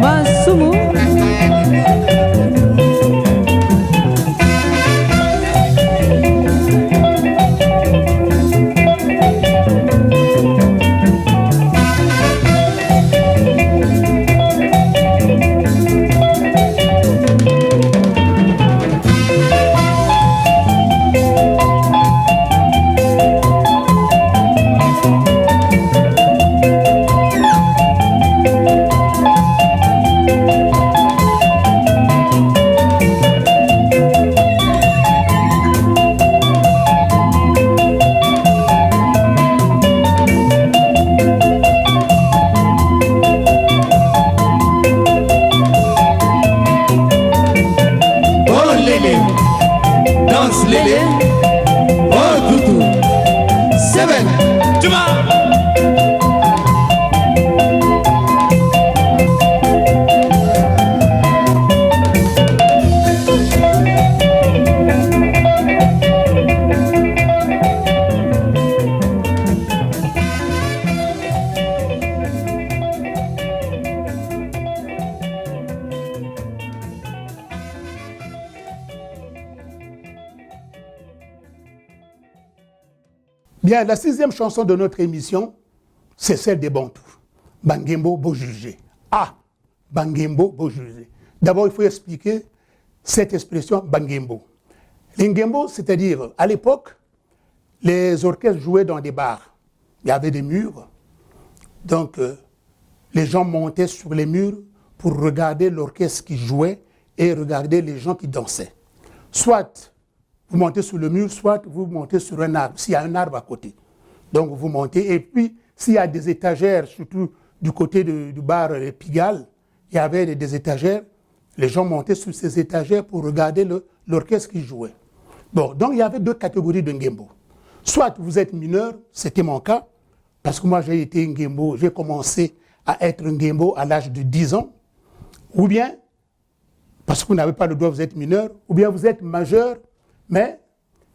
masumu Alphonse Lélé, oh Toutou, Seven, Bien, la 6e chanson de notre émission, c'est celle des Bantous. Bangembo Bojugé. Ah, Bangembo Bojugé. D'abord, il faut expliquer cette expression Bangembo. L'ingembo, c'est-à-dire, à l'époque, les orchestres jouaient dans des bars. Il y avait des murs. Donc, les gens montaient sur les murs pour regarder l'orchestre qui jouait et regarder les gens qui dansaient. Soit vous montez sur le mur, soit vous montez sur un arbre, s'il y a un arbre à côté. Donc vous montez, et puis s'il y a des étagères, surtout du côté du bar Pigalle, il y avait des étagères, les gens montaient sur ces étagères pour regarder l'orchestre qui jouait. Bon, donc il y avait 2 catégories de Ngembo. Soit vous êtes mineur, c'était mon cas, parce que moi j'ai été Ngembo, j'ai commencé à être Ngembo à l'âge de 10 ans, ou bien, parce que vous n'avez pas le droit, vous êtes mineur, ou bien vous êtes majeur, mais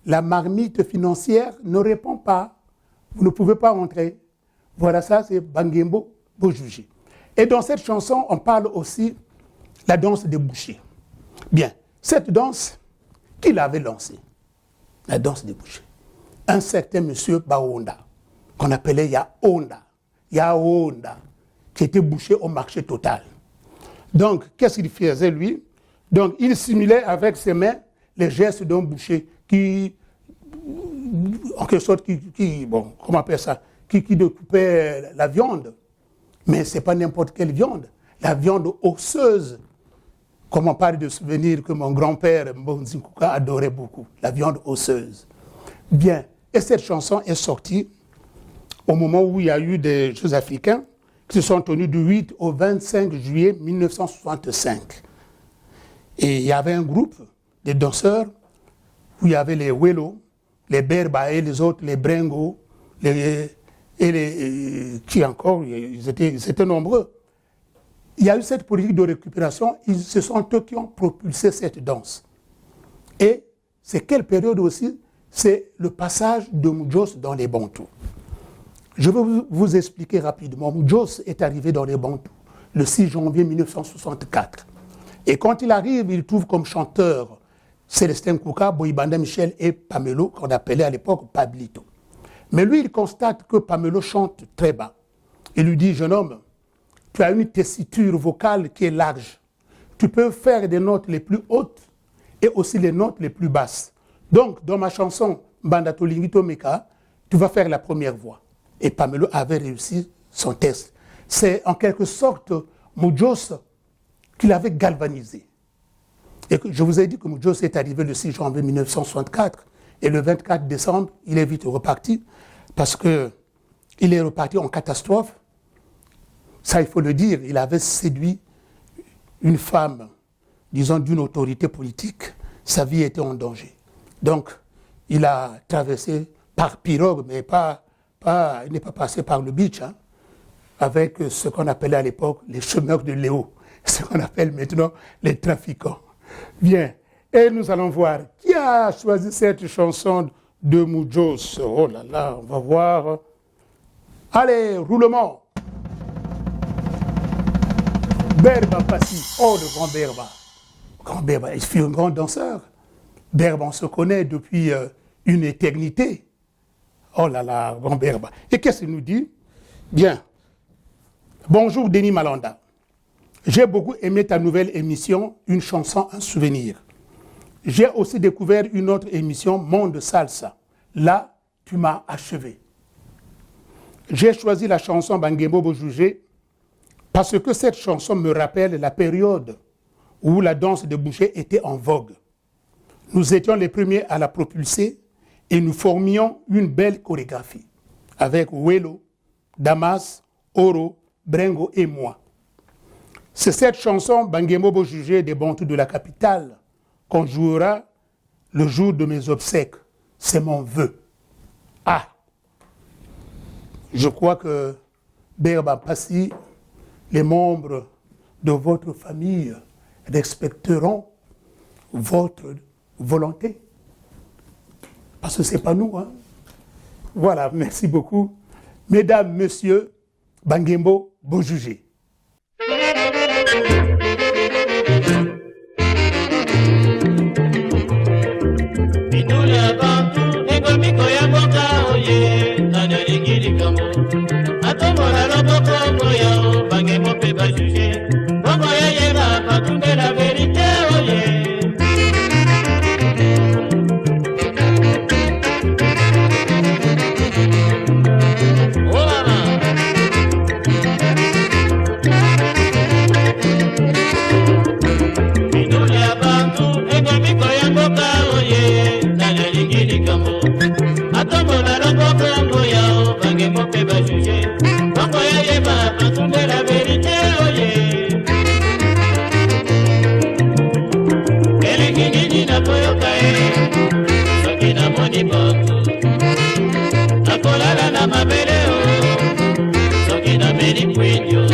la marmite financière ne répond pas. Vous ne pouvez pas entrer. Voilà, ça c'est Bangembo Bojugé. Et dans cette chanson, on parle aussi de la danse des bouchers. Bien, cette danse, qui l'avait lancée? La danse des bouchers. Un certain monsieur Baonda, qu'on appelait Yaonda, qui était boucher au marché total. Donc, qu'est-ce qu'il faisait lui? Donc, il simulait avec ses mains les gestes d'un boucher qui, en quelque sorte, bon, comment on appelle ça, qui découpait la viande. Mais ce n'est pas n'importe quelle viande. La viande osseuse, comme on parle de souvenirs que mon grand-père Mbonzinkuka adorait beaucoup. La viande osseuse. Bien. Et cette chanson est sortie au moment où il y a eu des Jeux africains qui se sont tenus du 8 au 25 juillet 1965. Et il y avait un groupe des danseurs où il y avait les Welo, les Berba et les autres, les Brengo, qui encore, ils étaient nombreux. Il y a eu cette politique de récupération, ce sont eux qui ont propulsé cette danse. Et c'est quelle période aussi? C'est le passage de Mujos dans les Bantous. Je vais vous expliquer rapidement. Mujos est arrivé dans les Bantous le 6 janvier 1964. Et quand il arrive, il trouve comme chanteur Célestin Kouka, Boyibanda Michel et Pamelo, qu'on appelait à l'époque Pablito. Mais lui, il constate que Pamelo chante très bas. Il lui dit, jeune homme, tu as une tessiture vocale qui est large. Tu peux faire des notes les plus hautes et aussi les notes les plus basses. Donc, dans ma chanson Bandato Lingito Meka, tu vas faire la première voix. Et Pamelo avait réussi son test. C'est en quelque sorte Mujos qui l'avait galvanisé. Et je vous ai dit que Mujos est arrivé le 6 janvier 1964 et le 24 décembre, il est vite reparti parce qu'il est reparti en catastrophe. Ça, il faut le dire, il avait séduit une femme, disons, d'une autorité politique. Sa vie était en danger. Donc, il a traversé par pirogue, mais il n'est pas passé par le beach, hein, avec ce qu'on appelait à l'époque les chômeurs de Léo, ce qu'on appelle maintenant les trafiquants. Bien, et nous allons voir qui a choisi cette chanson de Mujos. Oh là là, on va voir. Allez, roulement. Berba Passi, oh le grand Berba. Grand Berba, il fut un grand danseur. Berba, on se connaît depuis une éternité. Oh là là, grand Berba. Et qu'est-ce qu'il nous dit? Bien. Bonjour Denis Malanda. J'ai beaucoup aimé ta nouvelle émission, Une chanson, un souvenir. J'ai aussi découvert une autre émission, Monde Salsa. Là, tu m'as achevé. J'ai choisi la chanson Bangembo Bojugé parce que cette chanson me rappelle la période où la danse de boucher était en vogue. Nous étions les premiers à la propulser et nous formions une belle chorégraphie avec Welo, Damas, Oro, Brengo et moi. C'est cette chanson Bangembo Bojugé des Bantous de la capitale qu'on jouera le jour de mes obsèques, c'est mon vœu. Ah, je crois que Berba Passi, les membres de votre famille respecteront votre volonté. Parce que ce n'est pas nous. Hein. Voilà, merci beaucoup. Mesdames, Messieurs, Bangembo, bon jugé. Bidula bantu egomiko ya boka oye nana lingili kambo atombola loboko ngoya Bangembo pe ba juger bongo ya yeba patunde la vérité oye oh mama Bidula bantu egomiko ya boka oye nana lingili kambo atombola loboko ngoya Bangembo pe ba juger bongo ya yeba patunde la vérité oye elengini na koyoka soki namoni bantu nakolala na mabele soki nameli kwinyo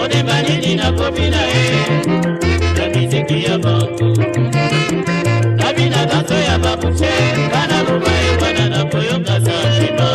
odemba nini nakobina na miziki ya bantu nabina danso ya babushe kana loba wana na koyoka santima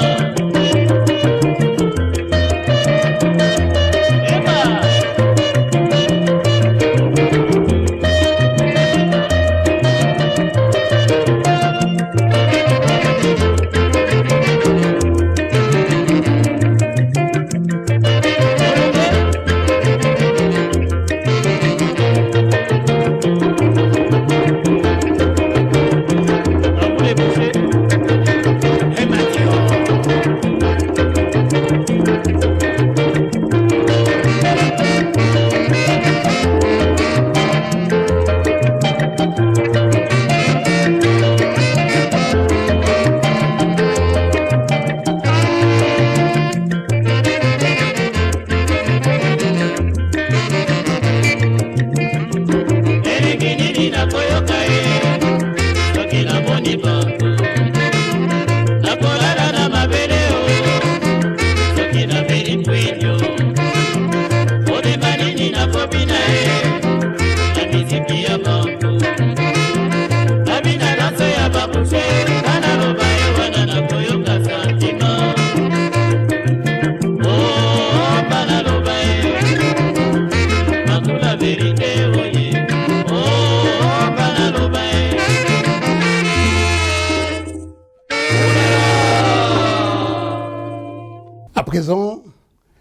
À présent,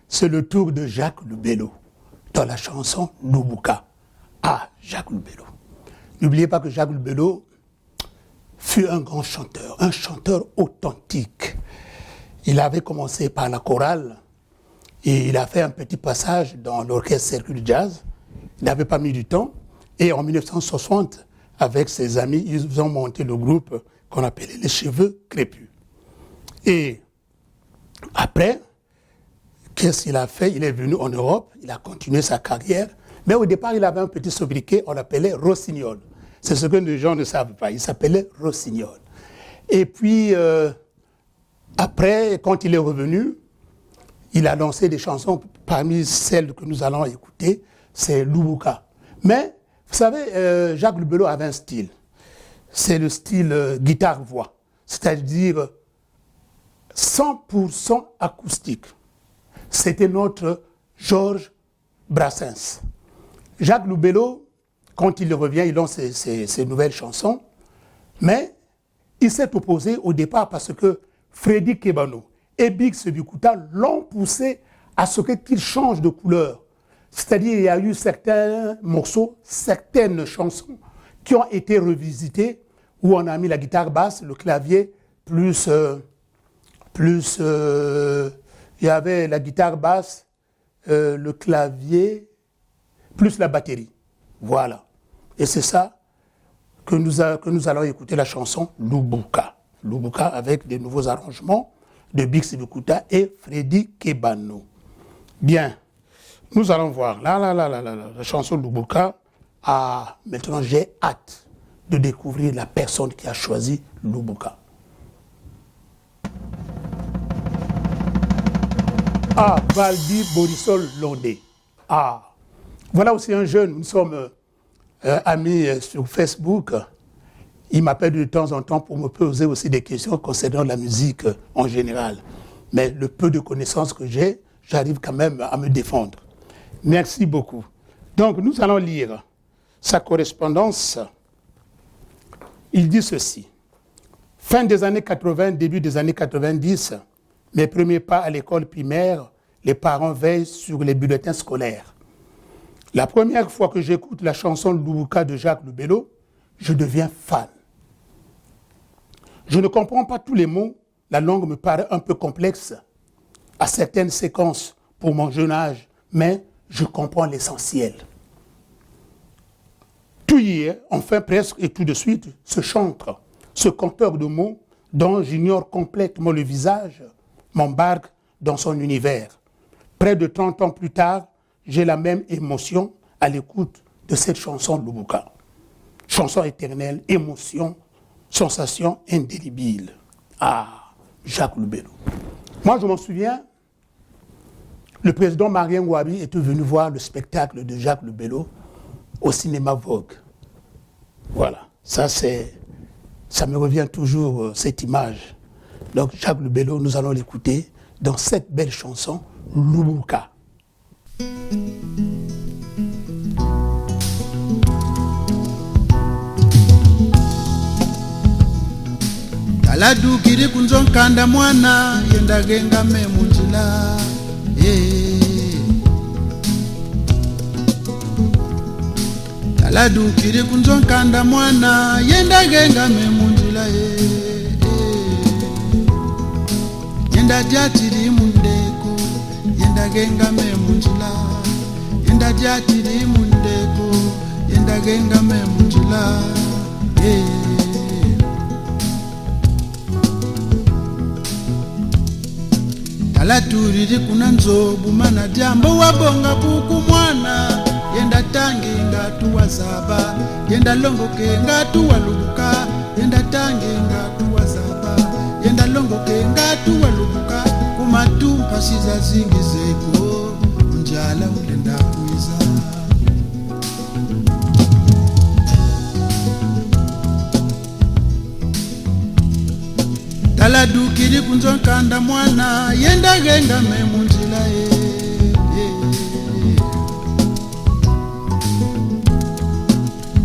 c'est le tour de Jacques Lubelo dans la chanson Lubuka. Ah, Jacques Lubelo. N'oubliez pas que Jacques Lubelo fut un grand chanteur, un chanteur authentique. Il avait commencé par la chorale et il a fait un petit passage dans l'orchestre Circuit Jazz. Il n'avait pas mis du temps. Et en 1960, avec ses amis, ils ont monté le groupe qu'on appelait les Cheveux Crépus. Et après, qu'est-ce qu'il a fait? Il est venu en Europe, il a continué sa carrière. Mais au départ, il avait un petit sobriquet, on l'appelait Rossignol. C'est ce que les gens ne savent pas, il s'appelait Rossignol. Et puis, après, quand il est revenu, il a lancé des chansons, parmi celles que nous allons écouter, c'est Lubuka. Mais, vous savez, Jacques Lubelo avait un style. C'est le style guitare-voix, c'est-à-dire 100% acoustique. C'était notre Georges Brassens. Jacques Lubelo, quand il revient, il lance ses nouvelles chansons, mais il s'est opposé au départ parce que Freddy Kebano et Big Sebikuta l'ont poussé à ce qu'il change de couleur. C'est-à-dire qu'il y a eu certains morceaux, certaines chansons qui ont été revisitées où on a mis la guitare basse, le clavier, plus il y avait la guitare basse, le clavier, plus la batterie. Voilà. Et c'est ça que nous allons écouter la chanson Lubuka. Lubuka avec des nouveaux arrangements de Big Sebikuta et Freddy Kebano. Bien. Nous allons voir. La chanson Lubuka. Ah, maintenant j'ai hâte de découvrir la personne qui a choisi Lubuka. Ah, Valdi Borisol Londé. Ah, voilà aussi un jeune, nous sommes amis sur Facebook. Il m'appelle de temps en temps pour me poser aussi des questions concernant la musique en général. Mais le peu de connaissances que j'ai, j'arrive quand même à me défendre. Merci beaucoup. Donc, nous allons lire sa correspondance. Il dit ceci. Fin des années 80, début des années 90, mes premiers pas à l'école primaire, les parents veillent sur les bulletins scolaires. La première fois que j'écoute la chanson Lubuka de Jacques Le Bello, je deviens fan. Je ne comprends pas tous les mots, la langue me paraît un peu complexe à certaines séquences pour mon jeune âge, mais je comprends l'essentiel. Tout y est, enfin presque et tout de suite, ce chantre, ce conteur de mots dont j'ignore complètement le visage, m'embarque dans son univers. Près de 30 ans plus tard, j'ai la même émotion à l'écoute de cette chanson Lubuka. Chanson éternelle, émotion, sensation indélébile. Ah, Jacques Le Bello. Moi, je m'en souviens, le président Marien Ngouabi était venu voir le spectacle de Jacques Le Bello au cinéma Vogue. Voilà, ça me revient toujours, cette image. Donc, Jacques Le Bello, nous allons l'écouter dans cette belle chanson, Lubuka. Taladukiri kunzonkanda mwana yenda genga memunjila Taladukiri kunzonkanda mwana yenda genga memunjila Yenda jatiri mundeko yenda genga memunjila Yenda jatiri mundeko yenda genga memunjila Talaturiri kuna nzobu mana jambo wabonga buku mwana yenda tangi ngatu wazaba yenda longoke ngatu walubuka yenda tangi ngatu wazaba yenda longoke ngatu walubuka kumatumpa siza zingizeko njala ulenda kuiza Taladukiri kunzonkanda mwana yenda genga memunjila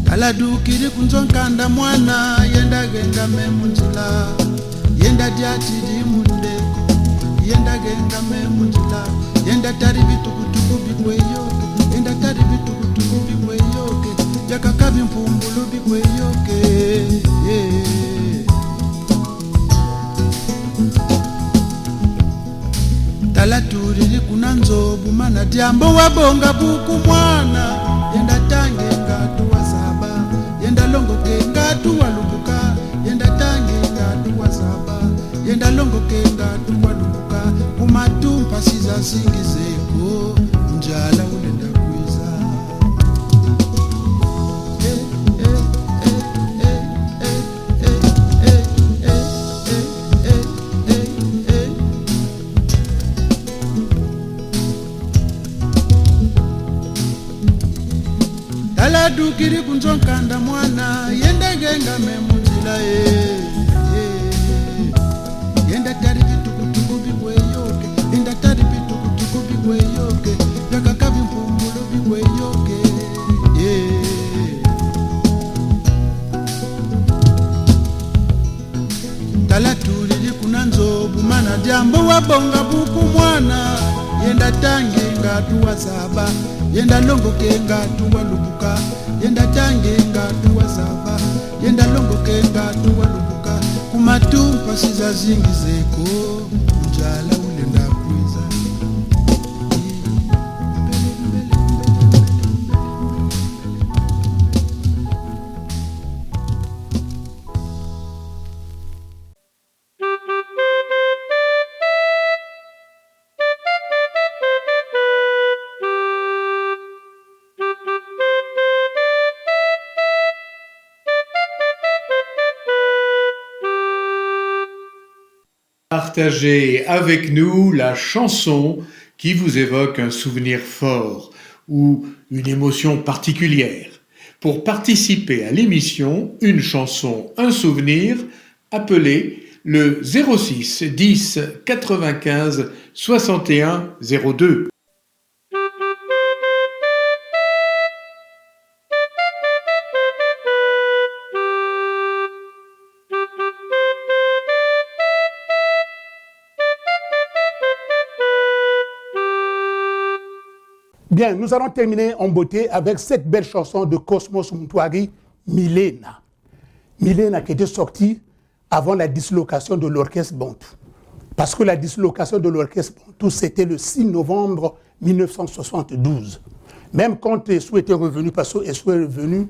Taladukiri kunzonkanda mwana yenda genga memunjila yenda jatiri mundeko yenda genga memunjila yenda tari bitukutuku bikweyoke yenda tari bitukutuku bikweyoke yakakabi mpumbulu bikweyoke Talaturiri kuna nzobu mana jambo wabonga buku mwana yenda tange ngatu wazaba yenda longoke ngatu walubuka yenda tange ngatu wazaba yenda longoke ngatu walubuka kumatumpa siza zingizeko njala ulenda kuiza Taladukiri kunzonkanda mwana yenda genga memunjila yenda tari bitukutuku bikweyoke yenda tari bitukutuku bikweyoke yakakabi mpumbulu bikweyoke Talatulili kuna nzobu mana jambo wabonga buku mwana yenda tange ngatu wazaba yenda longoke ngatu walubuka yenda tange ngatu wazaba yenda longoke ngatu walubuka kumatumpa siza zingizeko njala ulenda kuiza Partagez avec nous la chanson qui vous évoque un souvenir fort ou une émotion particulière. Pour participer à l'émission Une chanson, un souvenir, appelez le 06 10 95 61 02. Bien, nous allons terminer en beauté avec cette belle chanson de Cosmos Muntwari, Milena. Milena qui était sortie avant la dislocation de l'orchestre Bantou. Parce que la dislocation de l'orchestre Bantou, c'était le 6 novembre 1972. Même quand Essou était revenu, parce qu'Essou est revenu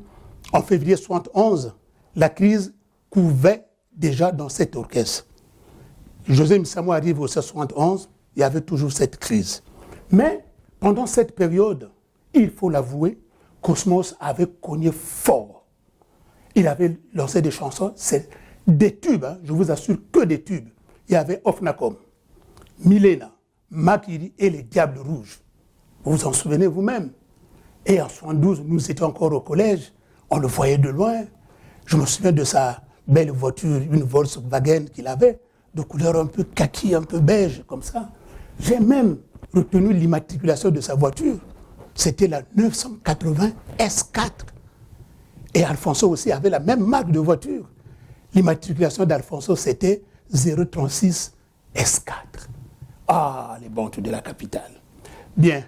en février 1971, la crise couvait déjà dans cet orchestre. José Missamo arrive au 1971, il y avait toujours cette crise. Mais pendant cette période, il faut l'avouer, Cosmos avait cogné fort. Il avait lancé des chansons, c'est des tubes, hein, je vous assure que des tubes. Il y avait Ofnacom, Milena, Makiri et les Diables Rouges. Vous vous en souvenez vous-même. Et en 1972, nous étions encore au collège, on le voyait de loin. Je me souviens de sa belle voiture, une Volkswagen qu'il avait, de couleur un peu kaki, un peu beige, comme ça. J'ai même retenu l'immatriculation de sa voiture. C'était la 980 S4. Et Alfonso aussi avait la même marque de voiture. L'immatriculation d'Alfonso, c'était 036 S4. Ah, les Bantous de la capitale. Bien,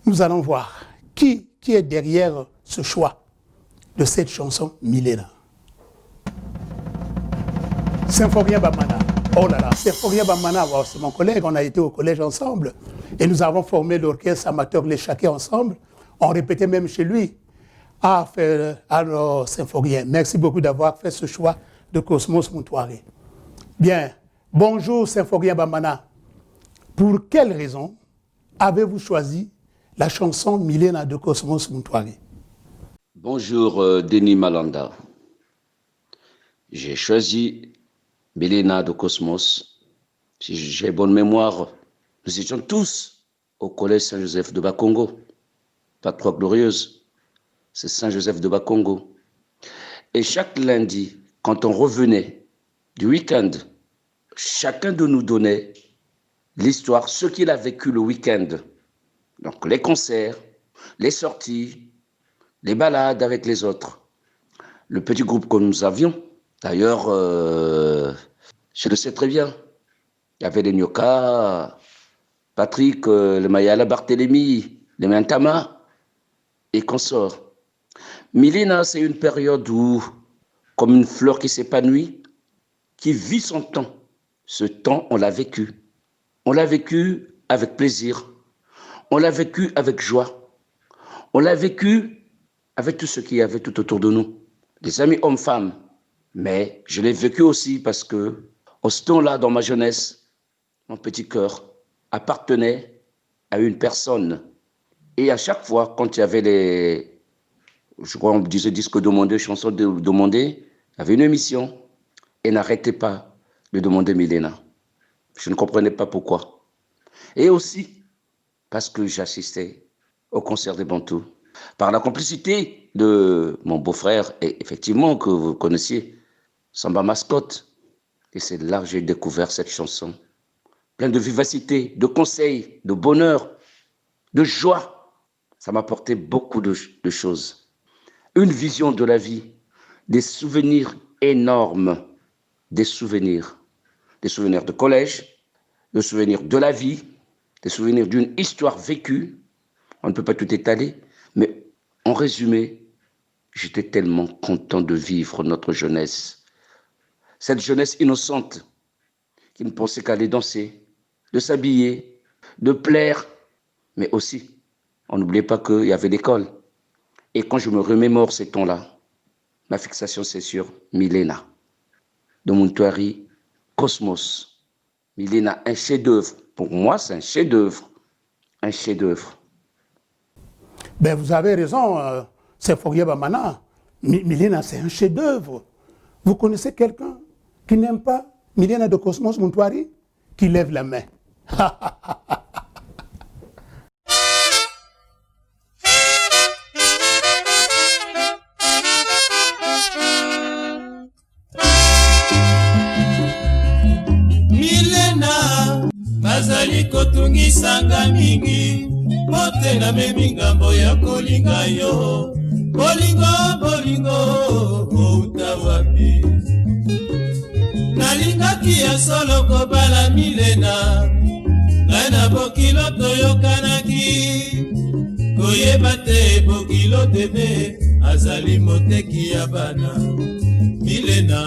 nous allons voir qui est derrière ce choix de cette chanson Milena. Symphorien Bamana. Oh là là, Symphorien Bamana, c'est mon collègue, on a été au collège ensemble. Et nous avons formé l'orchestre amateur Les Chaquets ensemble. On répétait même chez lui. Alors, Symphorien, merci beaucoup d'avoir fait ce choix de Cosmos Muntwari. Bien, bonjour Symphorien Bamana. Pour quelle raison avez-vous choisi la chanson Milena de Cosmos Muntwari? Bonjour Denis Malanda. J'ai choisi Milena de Cosmos. Si j'ai bonne mémoire, nous étions tous au collège Saint-Joseph de Bakongo. Pas trop glorieuse, c'est Saint-Joseph de Bakongo. Et chaque lundi, quand on revenait du week-end, chacun de nous donnait l'histoire, ce qu'il a vécu le week-end. Donc les concerts, les sorties, les balades avec les autres. Le petit groupe que nous avions, d'ailleurs, je le sais très bien. Il y avait les Nyoka, Patrick, le Mayala Barthélémy, les Mentama et consorts. Milena, c'est une période où, comme une fleur qui s'épanouit, qui vit son temps. Ce temps, on l'a vécu. On l'a vécu avec plaisir. On l'a vécu avec joie. On l'a vécu avec tout ce qu'il y avait tout autour de nous. Des amis hommes-femmes. Mais je l'ai vécu aussi parce que, au ce temps-là, dans ma jeunesse, mon petit cœur appartenait à une personne. Et à chaque fois, quand il y avait les, je crois on disait disques demandés, chansons demandées, il y avait une émission et n'arrêtait pas de demander Milena. Je ne comprenais pas pourquoi. Et aussi parce que j'assistais au concert des Bantous. Par la complicité de mon beau-frère, et effectivement que vous connaissiez, Samba Mascotte. Et c'est là que j'ai découvert cette chanson. Pleine de vivacité, de conseils, de bonheur, de joie. Ça m'a apporté beaucoup de choses. Une vision de la vie, des souvenirs énormes, des souvenirs de collège, des souvenirs de la vie, des souvenirs d'une histoire vécue. On ne peut pas tout étaler, mais en résumé, j'étais tellement content de vivre notre jeunesse. Cette jeunesse innocente qui ne pensait qu'à aller danser, de s'habiller, de plaire, mais aussi, on n'oubliait pas qu'il y avait l'école. Et quand je me remémore ces temps-là, ma fixation c'est sur Milena, de Muntwari, Cosmos. Milena, un chef-d'œuvre. Pour moi, c'est un chef-d'œuvre. Un chef-d'œuvre. Ben, vous avez raison, Symphorien Bamana. Milena, c'est un chef-d'œuvre. Vous connaissez quelqu'un qui n'aime pas Milena de Cosmos Muntwari qui lève la main. Milena bazali kotungisanga mingi mote na memingambo ya kolinga yo bolingo outa wapi nalingaki ya solo kobala Milena ngai na bokilo toyokanaki koyeba te bokilo tebe azali moteki ya bana Milena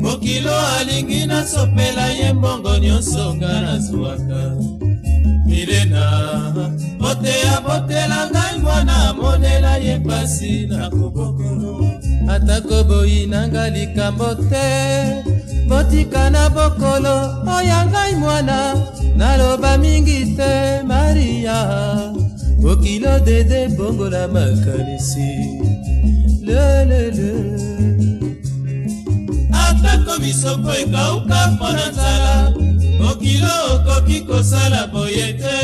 bokilo alingi nasopela ye mbongo nyonso nga nazwaka Milena boteya botela ngai mwana amonela ye pasi na kobokolo atako boyi nanga likambo te botika na bokolo oya ngai mwana naloba mingi te Maria bokilo dede bongola makanisi lelele atako misoko ekauka mpona nzala bokilo okoki kosala boye te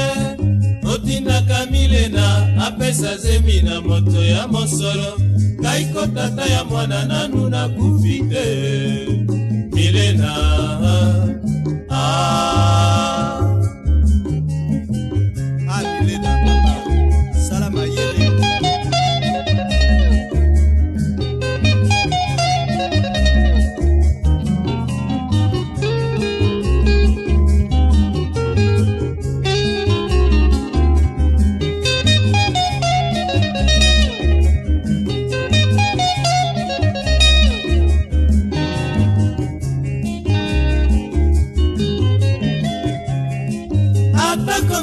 otindaka Milena apesa zemi na moto ya mosolo ngai ko tata ya mwana nanu nakufi te Milena Milena salama yele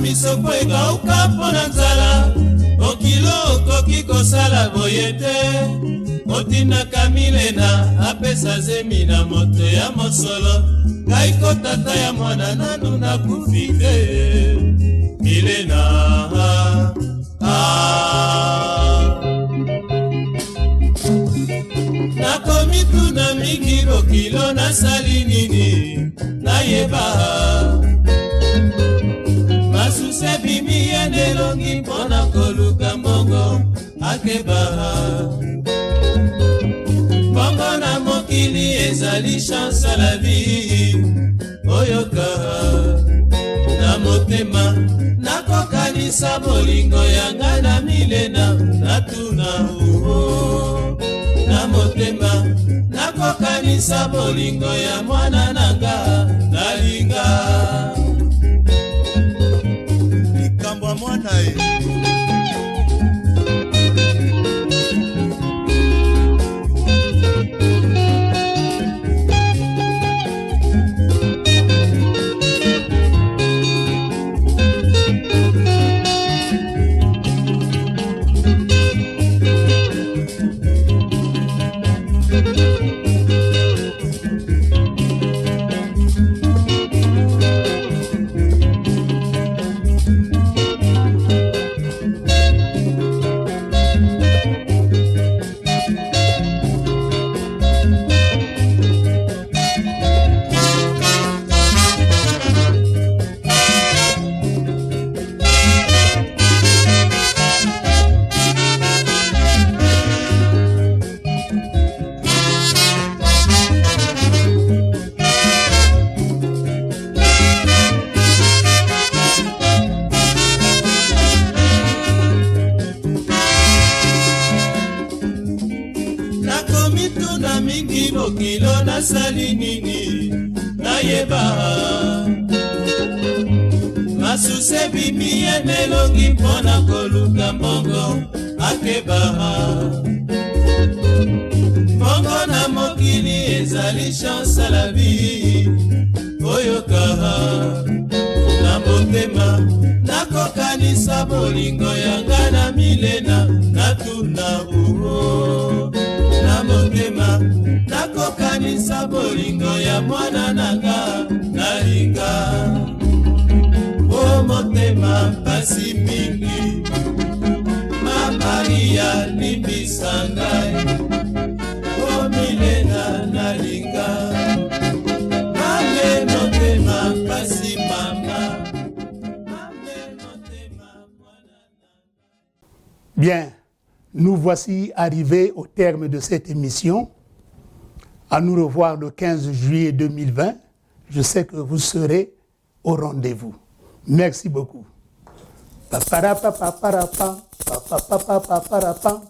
misoko ekauka mpona nzala bokilo okoki kosala boye te otindaka Milena apesa zemi na moto ya mosolo ngai ko tata ya mwana nanu nakufi te Milena nakomi tuna mingi bokilo nasali nini nayeba masuse bimi yenelongi mpona koluka mbongo akeba mbongo na mokili ezali chance à la vie oyoka na motema nakokanisa bolingo yanga na Milena natuna na motema nakokanisa bolingo ya mwana nanga nalinga likambo mwana bokilo nasali nini nayeba masuse bimi yenelongi mpona koluka mbongo akeba mbongo na mokili ezali chance à la vie oyoka na motema nakokanisa bolingo yanga na Milena natuna na motema nakokanisa bolingo ya mwana nanga nalinga o motema pasi mingi Maria limbisa ngai o Milena nalinga nous voici arrivés au terme de cette émission. À nous revoir le 15 juillet 2020. Je sais que vous serez au rendez-vous. Merci beaucoup. Paparapa, paparapa, paparapa, paparapa.